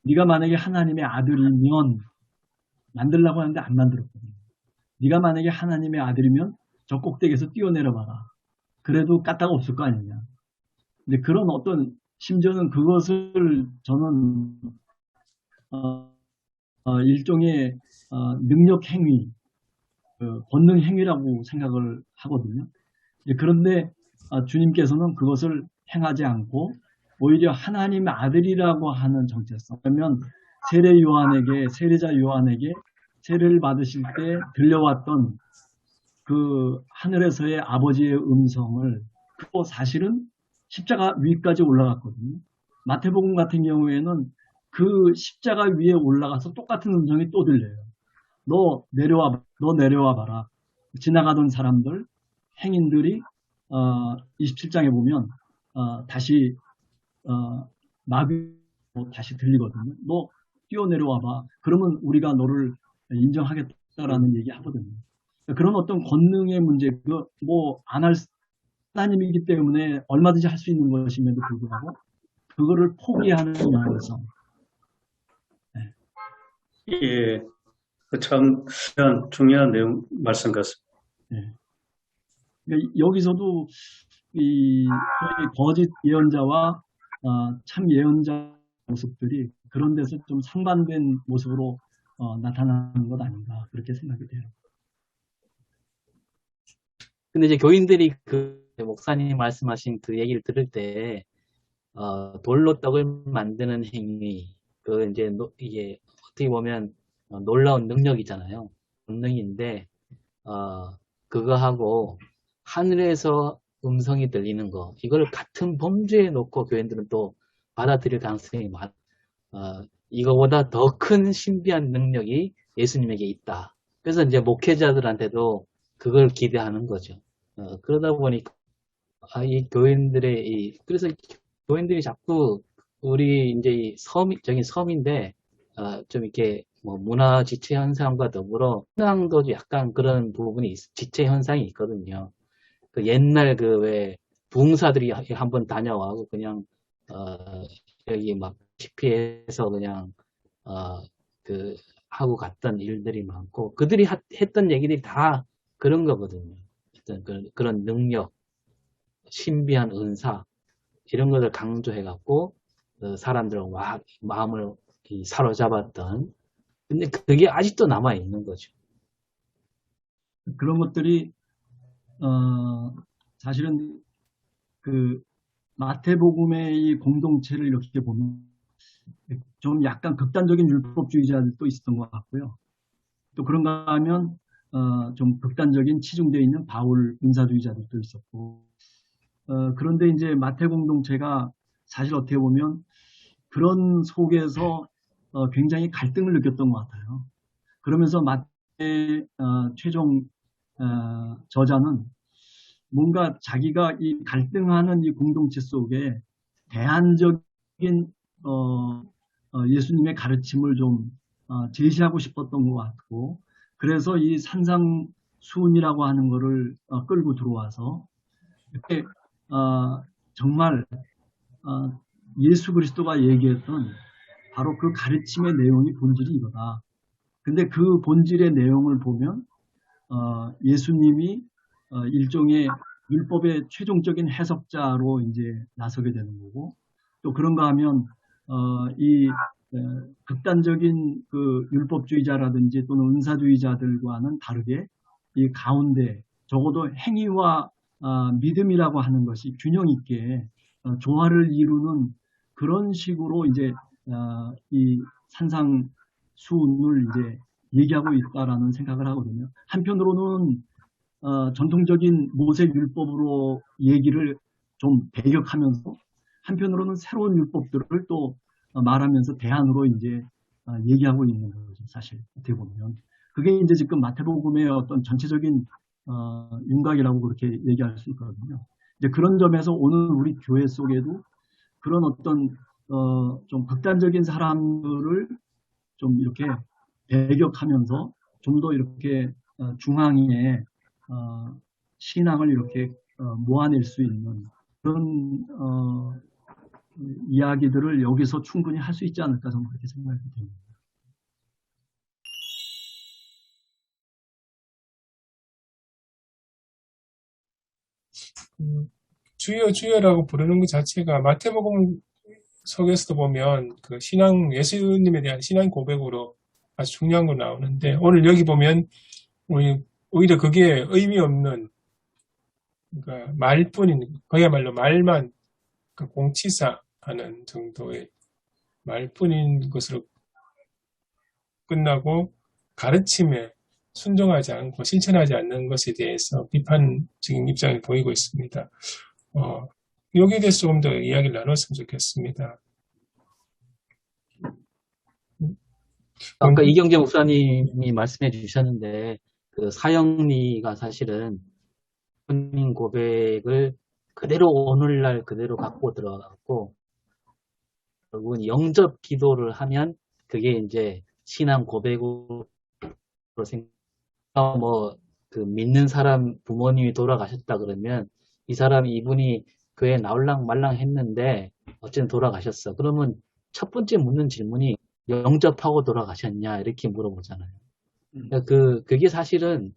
네가 만약에 하나님의 아들이면, 만들라고 하는데 안 만들었거든요. 네가 만약에 하나님의 아들이면 저 꼭대기에서 뛰어내려봐라. 그래도 까딱 없을 거 아니냐. 근데 그런 어떤, 심지어는 그것을 저는 일종의 능력 행위, 권능 행위라고 생각을 하거든요. 그런데 주님께서는 그것을 행하지 않고 오히려 하나님의 아들이라고 하는 정체성. 그러면 세례자 요한에게 세례를 받으실 때 들려왔던 그 하늘에서의 아버지의 음성을, 그거 사실은 십자가 위까지 올라갔거든요. 마태복음 같은 경우에는 그 십자가 위에 올라가서 똑같은 음성이 또 들려요. 너 내려와 봐라. 지나가던 사람들, 행인들이 27장에 보면 다시 나귀로 다시 들리거든요. 너 뛰어내려와 봐. 그러면 우리가 너를 인정하겠다라는 얘기 하거든요. 그런 어떤 권능의 문제, 안 할 하나님이기 때문에 얼마든지 할 수 있는 것임에도 불구하고 그거를 포기하는 영성. 예, 참 중요한 내용 말씀 같습니다. 네. 그러니까 여기서도 이 거짓 예언자와 참 예언자 모습들이 그런 데서 좀 상반된 모습으로 나타나는 것 아닌가, 그렇게 생각이 돼요. 근데 이제 교인들이 목사님 말씀하신 그 얘기를 들을 때, 돌로 떡을 만드는 행위, 이게 어떻게 보면 놀라운 능력이잖아요. 능력인데, 그거하고 하늘에서 음성이 들리는 거, 이걸 같은 범주에 놓고 교인들은 또 받아들일 가능성이 이거보다 더 큰 신비한 능력이 예수님에게 있다. 그래서 이제 목회자들한테도 그걸 기대하는 거죠. 그러다 보니까 이 교인들의 그래서 교인들이 자꾸 우리 이제 저기 섬인데 좀 이렇게 뭐 문화 지체 현상과 더불어 신앙도 약간 그런 부분이 지체 현상이 있거든요. 그 옛날 그 왜 부흥사들이 한번 다녀와고 그냥 여기 막 TP에서 그냥 그 하고 갔던 일들이 많고 그들이 했던 얘기들이 다 그런 거거든요. 어떤 그런 능력, 신비한 은사 이런 것을 강조해갖고 사람들을 막 마음을 사로잡았던 근데 그게 아직도 남아 있는 거죠. 그런 것들이 사실은 그 마태복음의 이 공동체를 이렇게 보면 좀 약간 극단적인 율법주의자들도 있었던 것 같고요. 또 그런가 하면 좀 극단적인 치중되어 있는 바울 은사주의자들도 있었고 그런데 이제 마태 공동체가 사실 어떻게 보면 그런 속에서 굉장히 갈등을 느꼈던 것 같아요. 그러면서 마태 최종 저자는 뭔가 자기가 이 갈등하는 이 공동체 속에 대안적인 예수님의 가르침을 좀 제시하고 싶었던 것 같고 그래서 이 산상수훈이라고 하는 거를 끌고 들어와서 이렇게 정말 예수 그리스도가 얘기했던 바로 그 가르침의 내용이 본질이 이거다. 근데 그 본질의 내용을 보면 예수님이 일종의 율법의 최종적인 해석자로 이제 나서게 되는 거고 또 그런가 하면 이 극단적인 그 율법주의자라든지 또는 은사주의자들과는 다르게 이 가운데 적어도 행위와 믿음이라고 하는 것이 균형 있게 조화를 이루는 그런 식으로 이제 이 산상수훈을 이제 얘기하고 있다라는 생각을 하거든요. 한편으로는 전통적인 모세율법으로 얘기를 좀 배격하면서 한편으로는 새로운 율법들을 또 말하면서 대안으로 이제 얘기하고 있는 거죠. 사실 어떻게 보면 그게 이제 지금 마태복음의 어떤 전체적인 윤곽이라고 그렇게 얘기할 수 있거든요. 이제 그런 점에서 오늘 우리 교회 속에도 그런 어떤 좀 극단적인 사람들을 좀 이렇게 배격하면서 좀 더 이렇게 중앙에 신앙을 이렇게 모아낼 수 있는 그런 이야기들을 여기서 충분히 할 수 있지 않을까 저는 그렇게 생각이 됩니다. 주여 주여라고 부르는 것 자체가 마태복음 속에서도 보면 그 예수님에 대한 신앙 고백으로 아주 중요한 거 나오는데 오늘 여기 보면 오히려 그게 의미 없는 그러니까 말뿐인 그야말로 말만 그 공치사하는 정도의 말뿐인 것으로 끝나고 가르침에 순종하지 않고 실천하지 않는 것에 대해서 비판적인 입장을 보이고 있습니다. 여기에 대해서 조금 더 이야기를 나눴으면 좋겠습니다. 아까 이경재 목사님이 말씀해 주셨는데 그 사형리가 사실은 본인 고백을 그대로 오늘날 그대로 갖고 들어갔고 결국은 영접 기도를 하면 그게 이제 신앙 고백으로 생각 그 믿는 사람 부모님이 돌아가셨다 그러면 이 사람 이분이 교회에 나올랑 말랑 했는데 어쨌든 돌아가셨어. 그러면 첫 번째 묻는 질문이 영접하고 돌아가셨냐 이렇게 물어보잖아요. 그게 사실은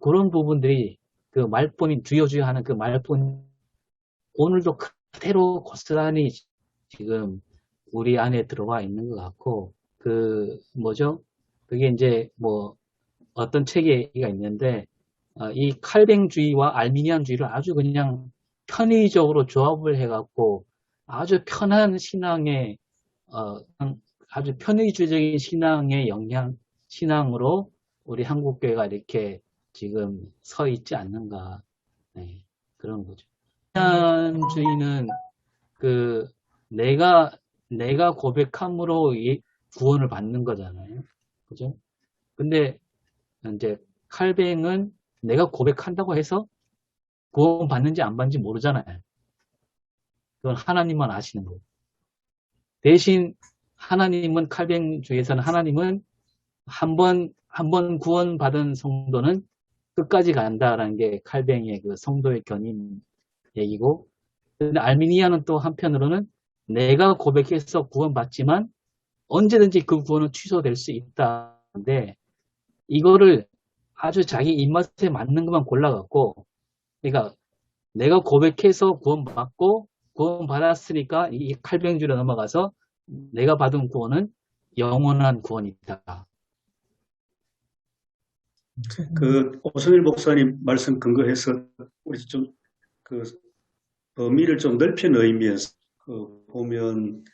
그런 부분들이 그 말뿐인 주여 하는 그 말뿐 오늘도 그대로 고스란히 지금 우리 안에 들어와 있는 것 같고 그게 이제 뭐 어떤 체계가 있는데 이 칼뱅주의와 알미니안주의를 아주 그냥 편의적으로 조합을 해갖고 아주 편한 신앙의 아주 편의주의적인 신앙의 신앙으로 우리 한국교회가 이렇게 지금 서 있지 않는가 그런 거죠. 알미니안주의는 그 내가 고백함으로 구원을 받는 거잖아요. 그죠? 근데 이제 칼뱅은 내가 고백한다고 해서 구원 받는지 안 받는지 모르잖아요. 그건 하나님만 아시는 거고. 대신 하나님은 칼뱅주의에서는 하나님은 한 번 구원받은 성도는 끝까지 간다라는 게 칼뱅의 그 성도의 견인 얘기고, 근데 알미니아는 또 한편으로는 내가 고백해서 구원받지만 언제든지 그 구원은 취소될 수 있다는데, 이거를 아주 자기 입맛에 맞는 것만 골라갖고, 그러니까 내가 고백해서 구원받고 구원받았으니까 이 칼뱅주로 넘어가서 내가 받은 구원은 영원한 구원이다. 그 오성일 목사님 말씀 근거해서 우리 좀 그 범위를 좀 넓힌 의미에서 보면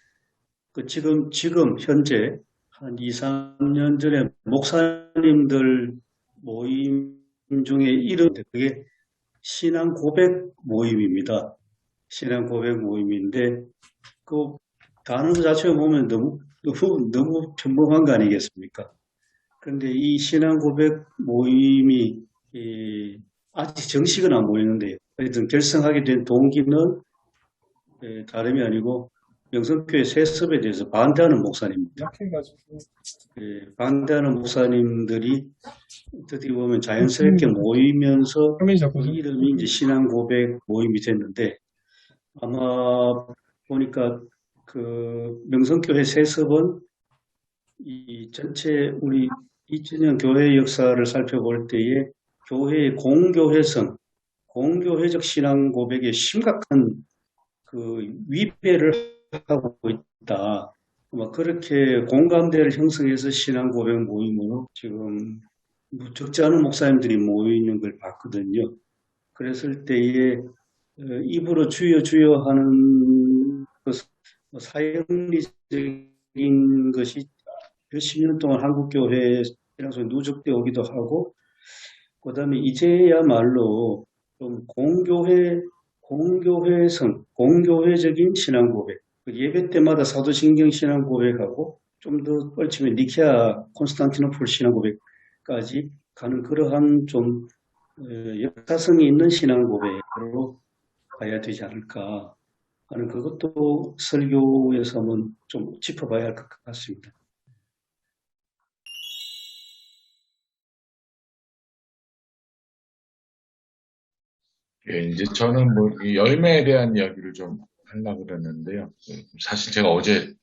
지금 현재 한 2, 3년 전에 목사님들 모임 중에 그게 신앙 고백 모임입니다. 신앙 고백 모임인데 그 단어 자체를 보면 너무 평범한 거 아니겠습니까? 그런데 이 신앙 고백 모임이 아직 정식은 안 보이는데요. 하여튼 결성하게 된 동기는 다름이 아니고 명성교회 세습에 대해서 반대하는 목사님입니다. 반대하는 목사님들이 어떻게 보면 자연스럽게 모이면서 그 이름이 이제 신앙 고백 모임이 됐는데, 아마 보니까 그 명성교회 세습은 이 전체 우리 2000년 교회 역사를 살펴볼 때에 교회의 공교회적 신앙 고백에 심각한 그 위배를 하고 있다. 그렇게 공감대를 형성해서 신앙 고백 모임으로 지금 적지 않은 목사님들이 모이는 걸 봤거든요. 그랬을 때에 입으로 주여 주여 하는 사형리적인 것이 몇십 년 동안 한국교회에 누적되어 오기도 하고, 그 다음에 이제야말로 좀 공교회적인 신앙 고백, 예배 때마다 사도신경 신앙 고백하고 좀 더 펼치면 니케아 콘스탄티노플 신앙 고백까지 가는 그러한 좀 역사성이 있는 신앙 고백으로 가야 되지 않을까 하는, 그것도 설교에서 한번 좀 짚어봐야 할 것 같습니다. 예, 이제 저는 이 열매에 대한 이야기를 좀 하려고 그랬는데요. 사실 제가 어제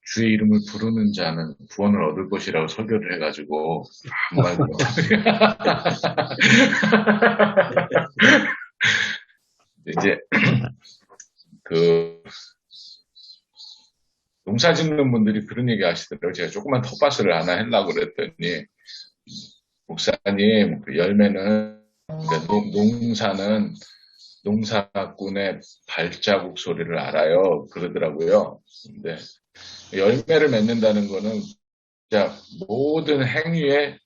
주의 이름을 부르는 자는 구원을 얻을 것이라고 설교를 해가지고 아무 말도 못하네요. 이제 그 농사 짓는 분들이 그런 얘기 하시더라고요. 제가 조그만 텃밭을 하나 하려고 그랬더니, 목사님, 그 열매는, 그러니까 농사는 농사꾼의 발자국 소리를 알아요. 그러더라고요. 근데 열매를 맺는다는 거는 진짜 모든 행위의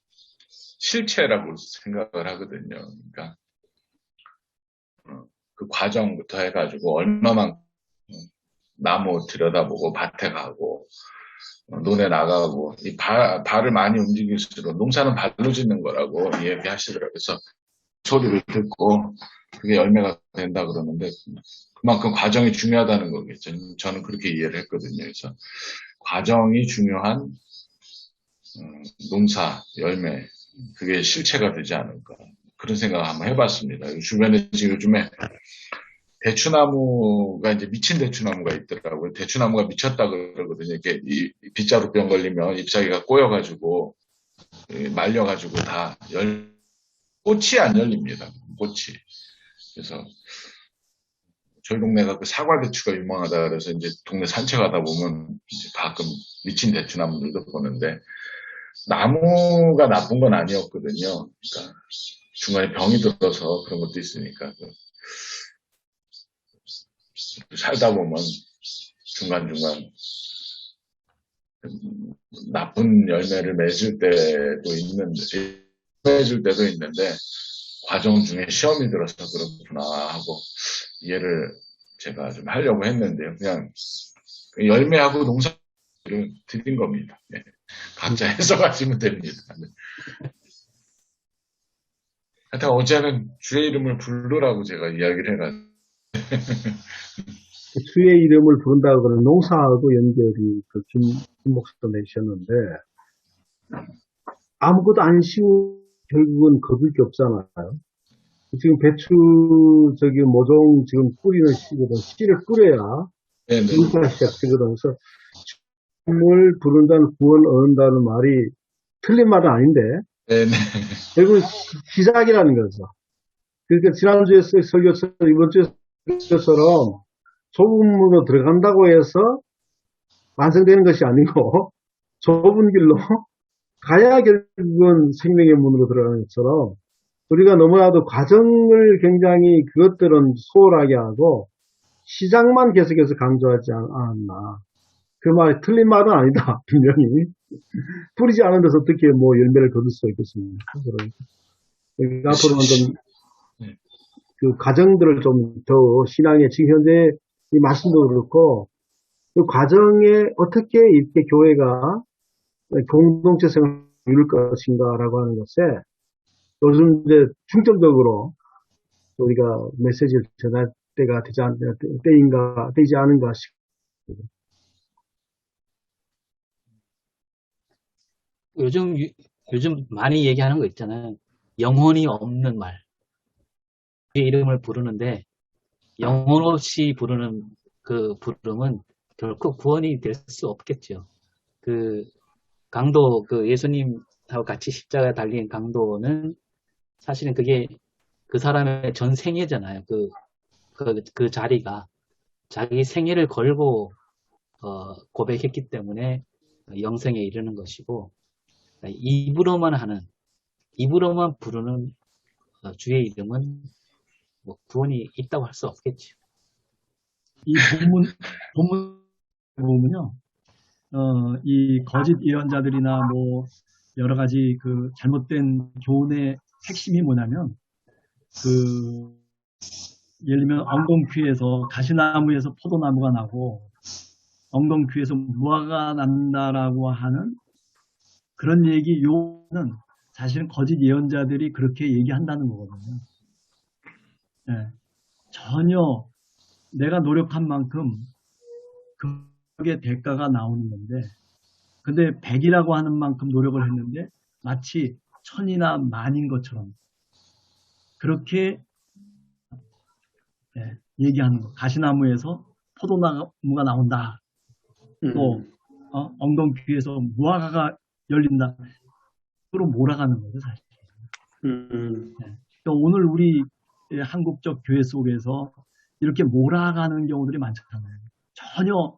실체라고 생각을 하거든요. 그러니까 그 과정부터 해가지고 얼마만 나무 들여다보고 밭에 가고 논에 나가고 이 발을 많이 움직일수록 농사는 발로 짓는 거라고 얘기하시더라고요. 그래서 소리를 듣고 그게 열매가 된다 그러는데 그만큼 과정이 중요하다는 거겠죠. 저는 그렇게 이해를 했거든요. 그래서 과정이 중요한 농사, 열매, 그게 실체가 되지 않을까, 그런 생각을 한번 해봤습니다. 주변에 지금 요즘에 대추나무가 이제 미친 대추나무가 있더라고요. 대추나무가 미쳤다 그러거든요. 이렇게 이 빗자루병 걸리면 잎사귀가 꼬여가지고 말려가지고 다 꽃이 안 열립니다. 꽃이. 그래서 저희 동네가 그 사과 대추가 유명하다 그래서 이제 동네 산책하다 보면 이제 가끔 미친 대추나무들도 보는데, 나무가 나쁜 건 아니었거든요. 그러니까 중간에 병이 들어서 그런 것도 있으니까. 살다 보면 중간중간 나쁜 열매를 맺을 때도 있는데 과정 중에 시험이 들어서 그렇구나 하고 이해를 제가 좀 하려고 했는데요. 그냥 열매하고 농사를 드린 겁니다. 네. 각자 해석하시면 됩니다. 네. 하여튼 어제는 주의 이름을 부르라고 제가 이야기를 해가지고 주의 이름을 부른다고는 농사하고 연결이 김 목사도 내셨는데 아무것도 안 심으면 결국은 거둘 게 없잖아요. 지금 배추 모종 지금 뿌리는 시거든. 씨를 뿌려야 네네. 인사가 시작되거든. 그래서 주님을 부른다는 구원을 얻는다는 말이 틀린 말은 아닌데 네네. 결국은 시작이라는 거죠. 그러니까 지난주에 설교처럼 이번 주에 설교처럼 좁은 문으로 들어간다고 해서 완성되는 것이 아니고 좁은 길로 가야 결국은 생명의 문으로 들어가는 것처럼 우리가 너무나도 과정을 굉장히 그것들은 소홀하게 하고 시작만 계속해서 강조하지 않았나. 그 말이 틀린 말은 아니다. 분명히. 뿌리지 않은 데서 어떻게 뭐 열매를 거둘 수가 있겠습니까? 그러니까 앞으로는 좀 그 과정들을 좀 더 신앙의 지금 현재 이 말씀도 그렇고 그 과정에 어떻게 이렇게 교회가 공동체 생활을 이룰 것인가라고 하는 것에 요즘 이제 중점적으로 우리가 메시지를 전할 때가 되지 않은가 싶습니다. 요즘 많이 얘기하는 거 있잖아요. 영혼이 없는 말. 그의 이름을 부르는데 영혼 없이 부르는 그 부름은 결코 구원이 될 수 없겠죠. 그 강도, 그 예수님하고 같이 십자가에 달린 강도는 사실은 그게 그 사람의 전 생애잖아요. 그 자리가 자기 생애를 걸고 고백했기 때문에 영생에 이르는 것이고, 입으로만 부르는 주의 이름은 뭐 구원이 있다고 할 수 없겠죠. 이 본문 보면요, 이 거짓 예언자들이나 뭐 여러 가지 그 잘못된 교훈의 핵심이 뭐냐면, 예를 들면 엉겅퀴에서 가시나무에서 포도나무가 나고 엉겅퀴에서 무화과가 난다라고 하는 그런 요는 사실은 거짓 예언자들이 그렇게 얘기한다는 거거든요. 네. 전혀 내가 노력한 만큼 그게 대가가 나오는 건데, 근데 100이라고 하는 만큼 노력을 했는데 마치 1000이나 만인 것처럼 그렇게 얘기하는 거. 가시나무에서 포도나무가 나온다. 또 엉겅퀴에서 무화과가 열린다. 그로 몰아가는 거죠, 사실. 또 오늘 우리 한국적 교회 속에서 이렇게 몰아가는 경우들이 많잖아요. 전혀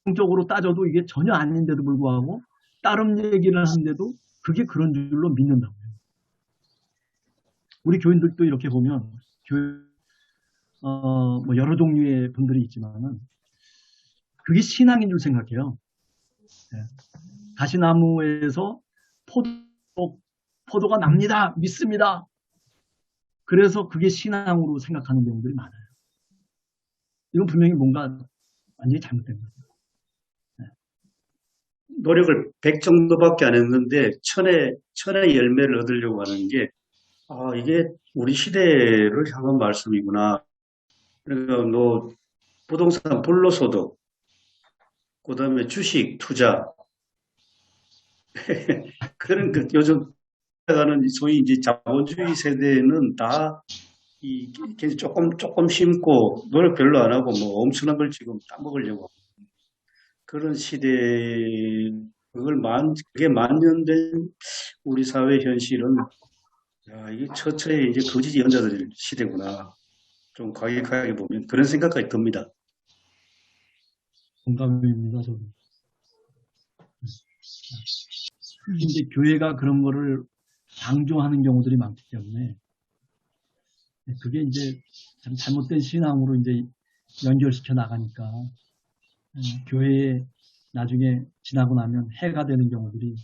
성적으로 따져도 이게 전혀 아닌데도 불구하고 다른 얘기를 하는데도 그게 그런 줄로 믿는다고요. 우리 교인들도 이렇게 보면 뭐 여러 종류의 분들이 있지만은 그게 신앙인 줄 생각해요. 가시나무에서 포도가 납니다. 믿습니다. 그래서 그게 신앙으로 생각하는 경우들이 많아요. 이건 분명히 뭔가 완전히 잘못된 거죠. 노력을 100 정도밖에 안 했는데 천의 열매를 얻으려고 하는 게 이게 우리 시대를 향한 말씀이구나. 그러니까 뭐 부동산 불로소득, 그다음에 주식 투자 그런 그 요즘 가는 소위 이제 자본주의 세대는 다 조금 심고 노력 별로 안 하고 뭐 엄청난 걸 지금 따먹으려고 그런 시대. 그게 만연된 우리 사회 현실은 이게 처처에 이제 거짓 예언자들 시대구나. 좀 과격하게 보면 그런 생각까지 듭니다. 공감입니다, 저도. 이제 교회가 그런 거를 강조하는 경우들이 많기 때문에 그게 이제 참 잘못된 신앙으로 이제 연결시켜 나가니까 교회에 나중에 지나고 나면 해가 되는 경우들이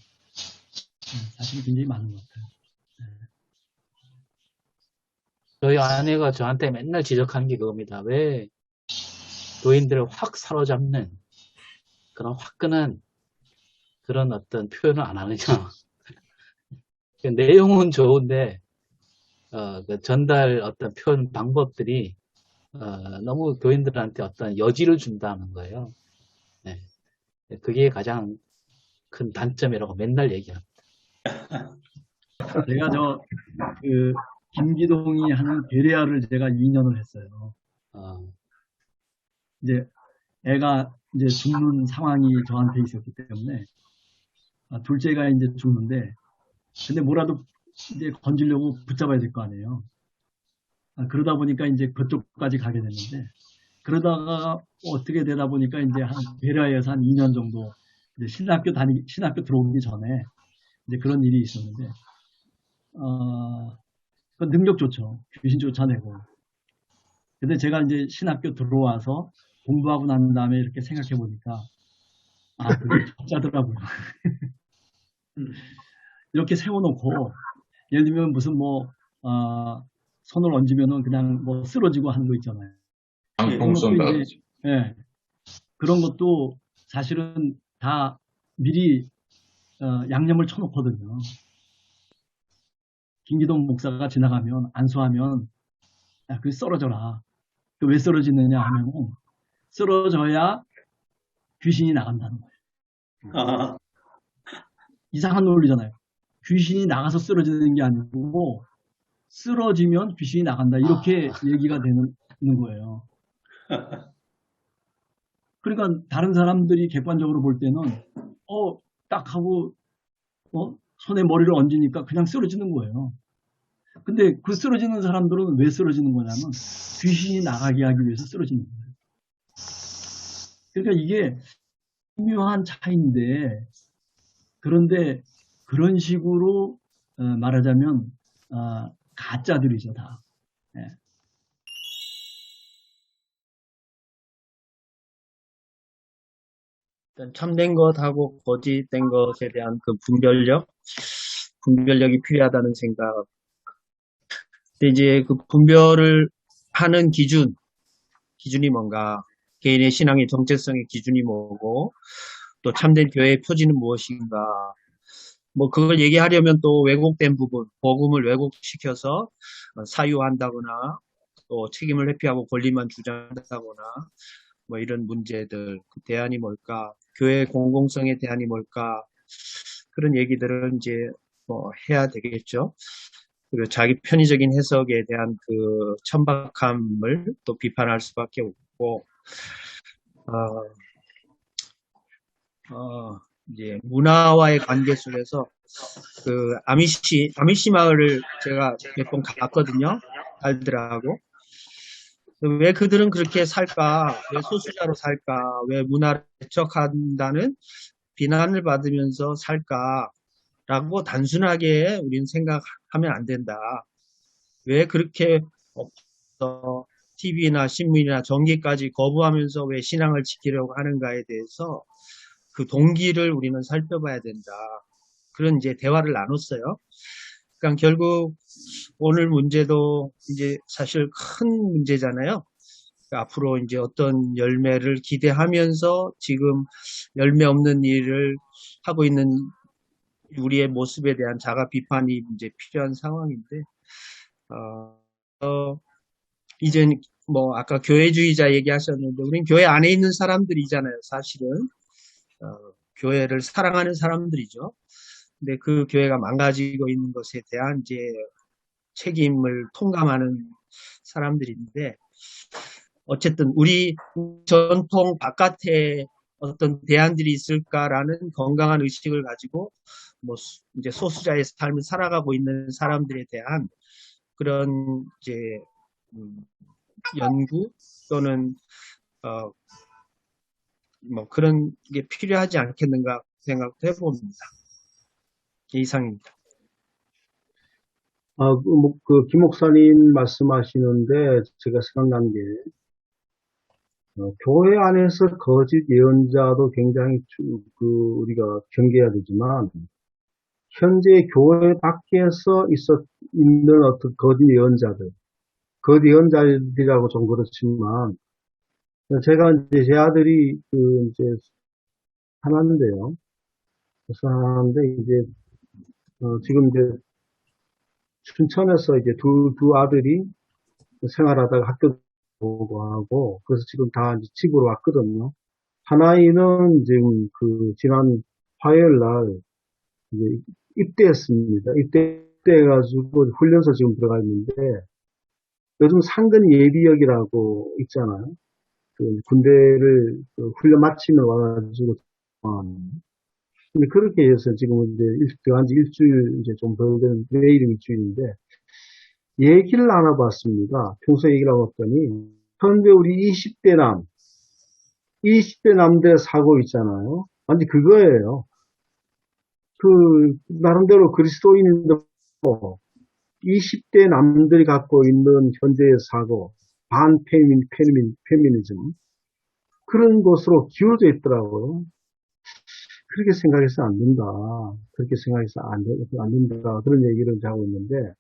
사실 굉장히 많은 것 같아요. 저희 아내가 저한테 맨날 지적하는 게 그겁니다. 왜 교인들을 확 사로잡는 그런 화끈한 그런 어떤 표현을 안 하느냐. 내용은 좋은데 그 전달 어떤 표현 방법들이 너무 교인들한테 어떤 여지를 준다는 거예요. 네. 그게 가장 큰 단점이라고 맨날 얘기합니다. 제가 그 김기동이 하는 베레아를 제가 2년을 했어요. 어, 이제 애가 이제 죽는 상황이 저한테 있었기 때문에 둘째가 이제 죽는데 근데 뭐라도 이제 건지려고 붙잡아야 될 거 아니에요. 그러다 보니까 이제 그쪽까지 가게 됐는데 그러다가 어떻게 되다 보니까 이제 한 베레아에서 한 2년 정도 이제 신학교 들어오기 전에 이제 그런 일이 있었는데 그 능력 좋죠. 귀신 쫓아내고. 근데 제가 이제 신학교 들어와서 공부하고 난 다음에 이렇게 생각해 보니까 그게 진짜더라고요. 이렇게 세워놓고 예를 들면 무슨 손을 얹으면은 그냥 쓰러지고 하는 거 있잖아요. 방풍 그런 것도 쏜다. 이제 그런 것도 사실은 다 미리 양념을 쳐놓거든요. 김기동 목사가 지나가면 안수하면 야, 그 쓰러져라. 그 왜 쓰러지느냐 하면은 쓰러져야 귀신이 나간다는 거예요. 이상한 논리잖아요. 귀신이 나가서 쓰러지는 게 아니고 쓰러지면 귀신이 나간다. 이렇게 얘기가 되는 거예요. 그러니까 다른 사람들이 객관적으로 볼 때는 딱 하고 손에 머리를 얹으니까 그냥 쓰러지는 거예요. 근데 그 쓰러지는 사람들은 왜 쓰러지는 거냐면 귀신이 나가게 하기 위해서 쓰러지는 거예요. 그러니까 이게 미묘한 차이인데 그런데 그런 식으로 말하자면 가짜들이죠 다. 예. 일단 참된 것하고 거짓된 것에 대한 그 분별력이 필요하다는 생각. 근데 이제 그 분별을 하는 기준이 뭔가, 개인의 신앙의 정체성의 기준이 뭐고, 또 참된 교회의 표지는 무엇인가. 그걸 얘기하려면 또 왜곡된 부분, 복음을 왜곡시켜서 사유한다거나, 또 책임을 회피하고 권리만 주장한다거나, 이런 문제들, 그 대안이 뭘까, 교회의 공공성의 대안이 뭘까, 그런 얘기들을 이제 해야 되겠죠. 그리고 자기 편의적인 해석에 대한 그 천박함을 또 비판할 수밖에 없고, 이제 문화와의 관계 속에서 그 아미시 마을을 제가 몇 번 갔거든요. 딸들하고. 왜 그들은 그렇게 살까? 왜 소수자로 살까? 왜 문화를 배척한다는 비난을 받으면서 살까? 라고 단순하게 우리는 생각하면 안 된다. 왜 그렇게 TV나 신문이나 전기까지 거부하면서 왜 신앙을 지키려고 하는가에 대해서 그 동기를 우리는 살펴봐야 된다. 그런 이제 대화를 나눴어요. 그러니까 결국 오늘 문제도 이제 사실 큰 문제잖아요. 그러니까 앞으로 이제 어떤 열매를 기대하면서 지금 열매 없는 일을 하고 있는 우리의 모습에 대한 자가 비판이 이제 필요한 상황인데, 이젠 아까 교회주의자 얘기하셨는데, 우린 교회 안에 있는 사람들이잖아요, 사실은. 교회를 사랑하는 사람들이죠. 근데 그 교회가 망가지고 있는 것에 대한 이제 책임을 통감하는 사람들인데, 어쨌든 우리 전통 바깥에 어떤 대안들이 있을까라는 건강한 의식을 가지고 이제 소수자의 삶을 살아가고 있는 사람들에 대한 그런 이제 연구 또는 그런 게 필요하지 않겠는가 생각도 해봅니다. 이상입니다. 김 목사님 말씀하시는데 제가 생각난 게 교회 안에서 거짓 예언자도 굉장히 우리가 경계해야 되지만 현재 교회 밖에서 있는 어떤 거짓 예언자들이라고 좀 그렇지만 제가 이제 제 아들이 이제 하나인데요. 하나인데 이제 지금 이제 춘천에서 이제 두 아들이 생활하다가 학교 보고 하고, 그래서 지금 다 이제 집으로 왔거든요. 하나이는 지금 지난 화요일 날 이제 입대했습니다. 입대해가지고 훈련소 지금 들어가 있는데, 요즘 상근 예비역이라고 있잖아요. 군대를 훈련 마치면 와가지고, 근데 그렇게 해서 지금 이제 들어간 지 일주일 이제 좀 더 된, 내일이 일주일인데, 얘기를 나눠봤습니다. 평소 얘기를 해봤더니, 현재 우리 20대 남들의 사고 있잖아요. 완전 그거예요. 나름대로 그리스도인도 20대 남들이 갖고 있는 현재의 사고, 페미니즘, 그런 것으로 기울어져 있더라고요. 그렇게 생각해서 안 된다. 그렇게 생각해서 안 된다. 그런 얘기를 하고 있는데,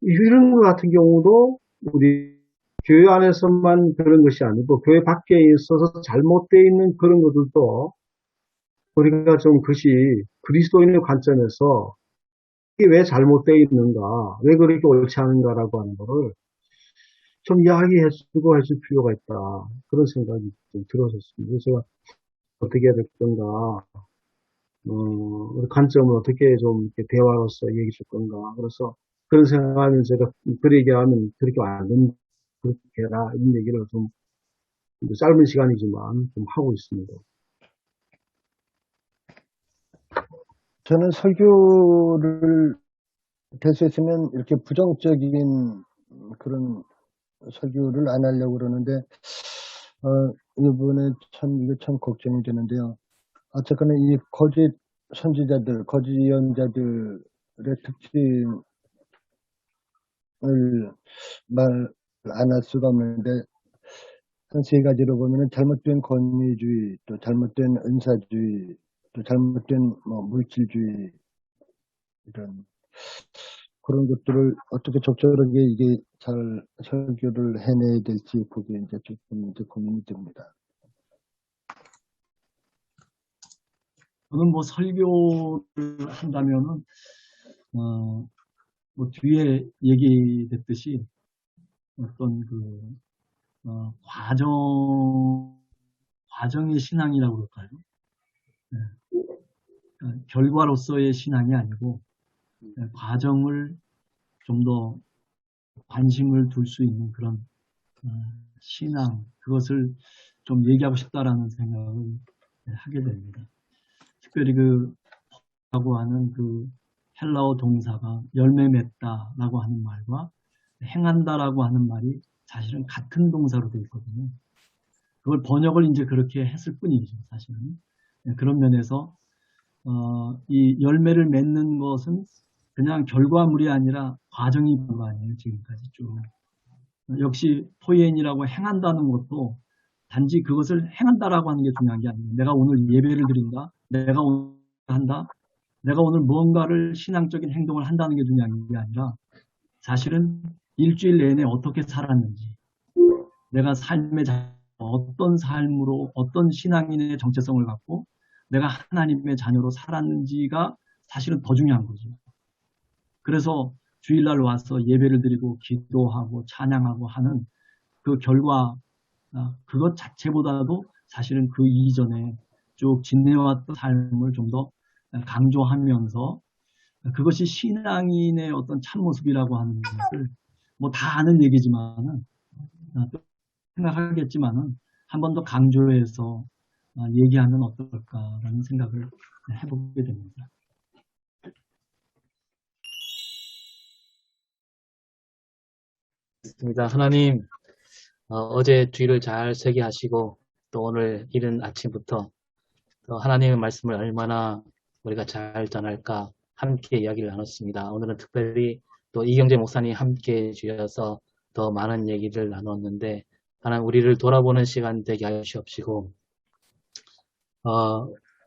이런 것 같은 경우도 우리 교회 안에서만 그런 것이 아니고, 교회 밖에 있어서 잘못되어 있는 그런 것들도 우리가 좀 그것이 그리스도인의 관점에서 이게 왜 잘못되어 있는가, 왜 그렇게 옳지 않은가라고 하는 거를 좀 이야기해주고 해줄 필요가 있다. 그런 생각이 좀 들었었습니다. 그래서 제가 어떻게 해야 될 건가, 우리 관점을 어떻게 좀 이렇게 대화로서 얘기해 줄 건가. 그래서 그런 생각하면 제가 그 얘기하면 그렇게 안 된다, 그렇게 해라, 이런 얘기를 좀 짧은 시간이지만 좀 하고 있습니다. 저는 설교를 될 수 있으면 이렇게 부정적인 그런 설교를 안 하려고 그러는데, 이번에 이거 참 걱정이 되는데요. 어쨌거나 이 거짓 선지자들, 거짓 예언자들의 특징을 말 안 할 수가 없는데, 한 세 가지로 보면은 잘못된 권위주의, 또 잘못된 은사주의, 또 잘못된 물질주의, 이런 그런 것들을 어떻게 적절하게 이게 잘 설교를 해내야 될지 그게 이제 조금 이제 고민이 됩니다. 저는 설교를 한다면은 뒤에 얘기됐듯이 어떤 과정의 신앙이라고 그럴까요? 네. 그러니까 결과로서의 신앙이 아니고 과정을 좀 더 관심을 둘 수 있는 그런 신앙, 그것을 좀 얘기하고 싶다라는 생각을 하게 됩니다. 특별히 라고 하는 헬라어 동사가 열매 맺다라고 하는 말과 행한다라고 하는 말이 사실은 같은 동사로 되어 있거든요. 그걸 번역을 이제 그렇게 했을 뿐이죠, 사실은. 그런 면에서 이 열매를 맺는 것은 그냥 결과물이 아니라 과정이 아니에요, 지금까지 쭉. 역시 토이엔이라고 행한다는 것도 단지 그것을 행한다라고 하는 게 중요한 게 아니에요. 내가 오늘 예배를 드린다, 내가 오늘 한다, 내가 오늘 무언가를 신앙적인 행동을 한다는 게 중요한 게 아니라 사실은 일주일 내내 어떻게 살았는지, 내가 삶의 어떤 삶으로, 어떤 신앙인의 정체성을 갖고 내가 하나님의 자녀로 살았는지가 사실은 더 중요한 거죠. 그래서 주일날 와서 예배를 드리고 기도하고 찬양하고 하는 그 결과, 그것 자체보다도 사실은 그 이전에 쭉 지내왔던 삶을 좀 더 강조하면서 그것이 신앙인의 어떤 참모습이라고 하는 것을 다 아는 얘기지만은 또 생각하겠지만은 한 번 더 강조해서 얘기하면 어떨까라는 생각을 해보게 됩니다. 하나님, 어제 주일을 잘 세계하시고 또 오늘 이른 아침부터 또 하나님의 말씀을 얼마나 우리가 잘 전할까 함께 이야기를 나눴습니다. 오늘은 특별히 또 이경재 목사님 함께 해주셔서 더 많은 얘기를 나눴는데, 하나님 우리를 돌아보는 시간 되게 하시옵시고,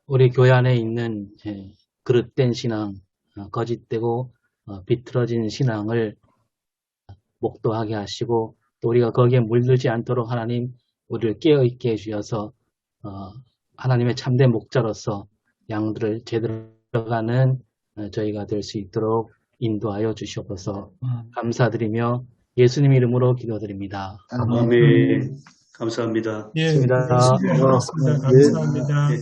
우리 교회 안에 있는 그릇된 신앙, 거짓되고 비틀어진 신앙을 목도하게 하시고, 또 우리가 거기에 물들지 않도록 하나님 우리를 깨어있게 해주셔서 하나님의 참된 목자로서 양들을 제대로 가는 저희가 될 수 있도록 인도하여 주시옵소서. 감사드리며 예수님 이름으로 기도드립니다. 아멘. 아멘. 감사합니다. 예, 고맙습니다. 수고 많았습니다. 예. 감사합니다. 예.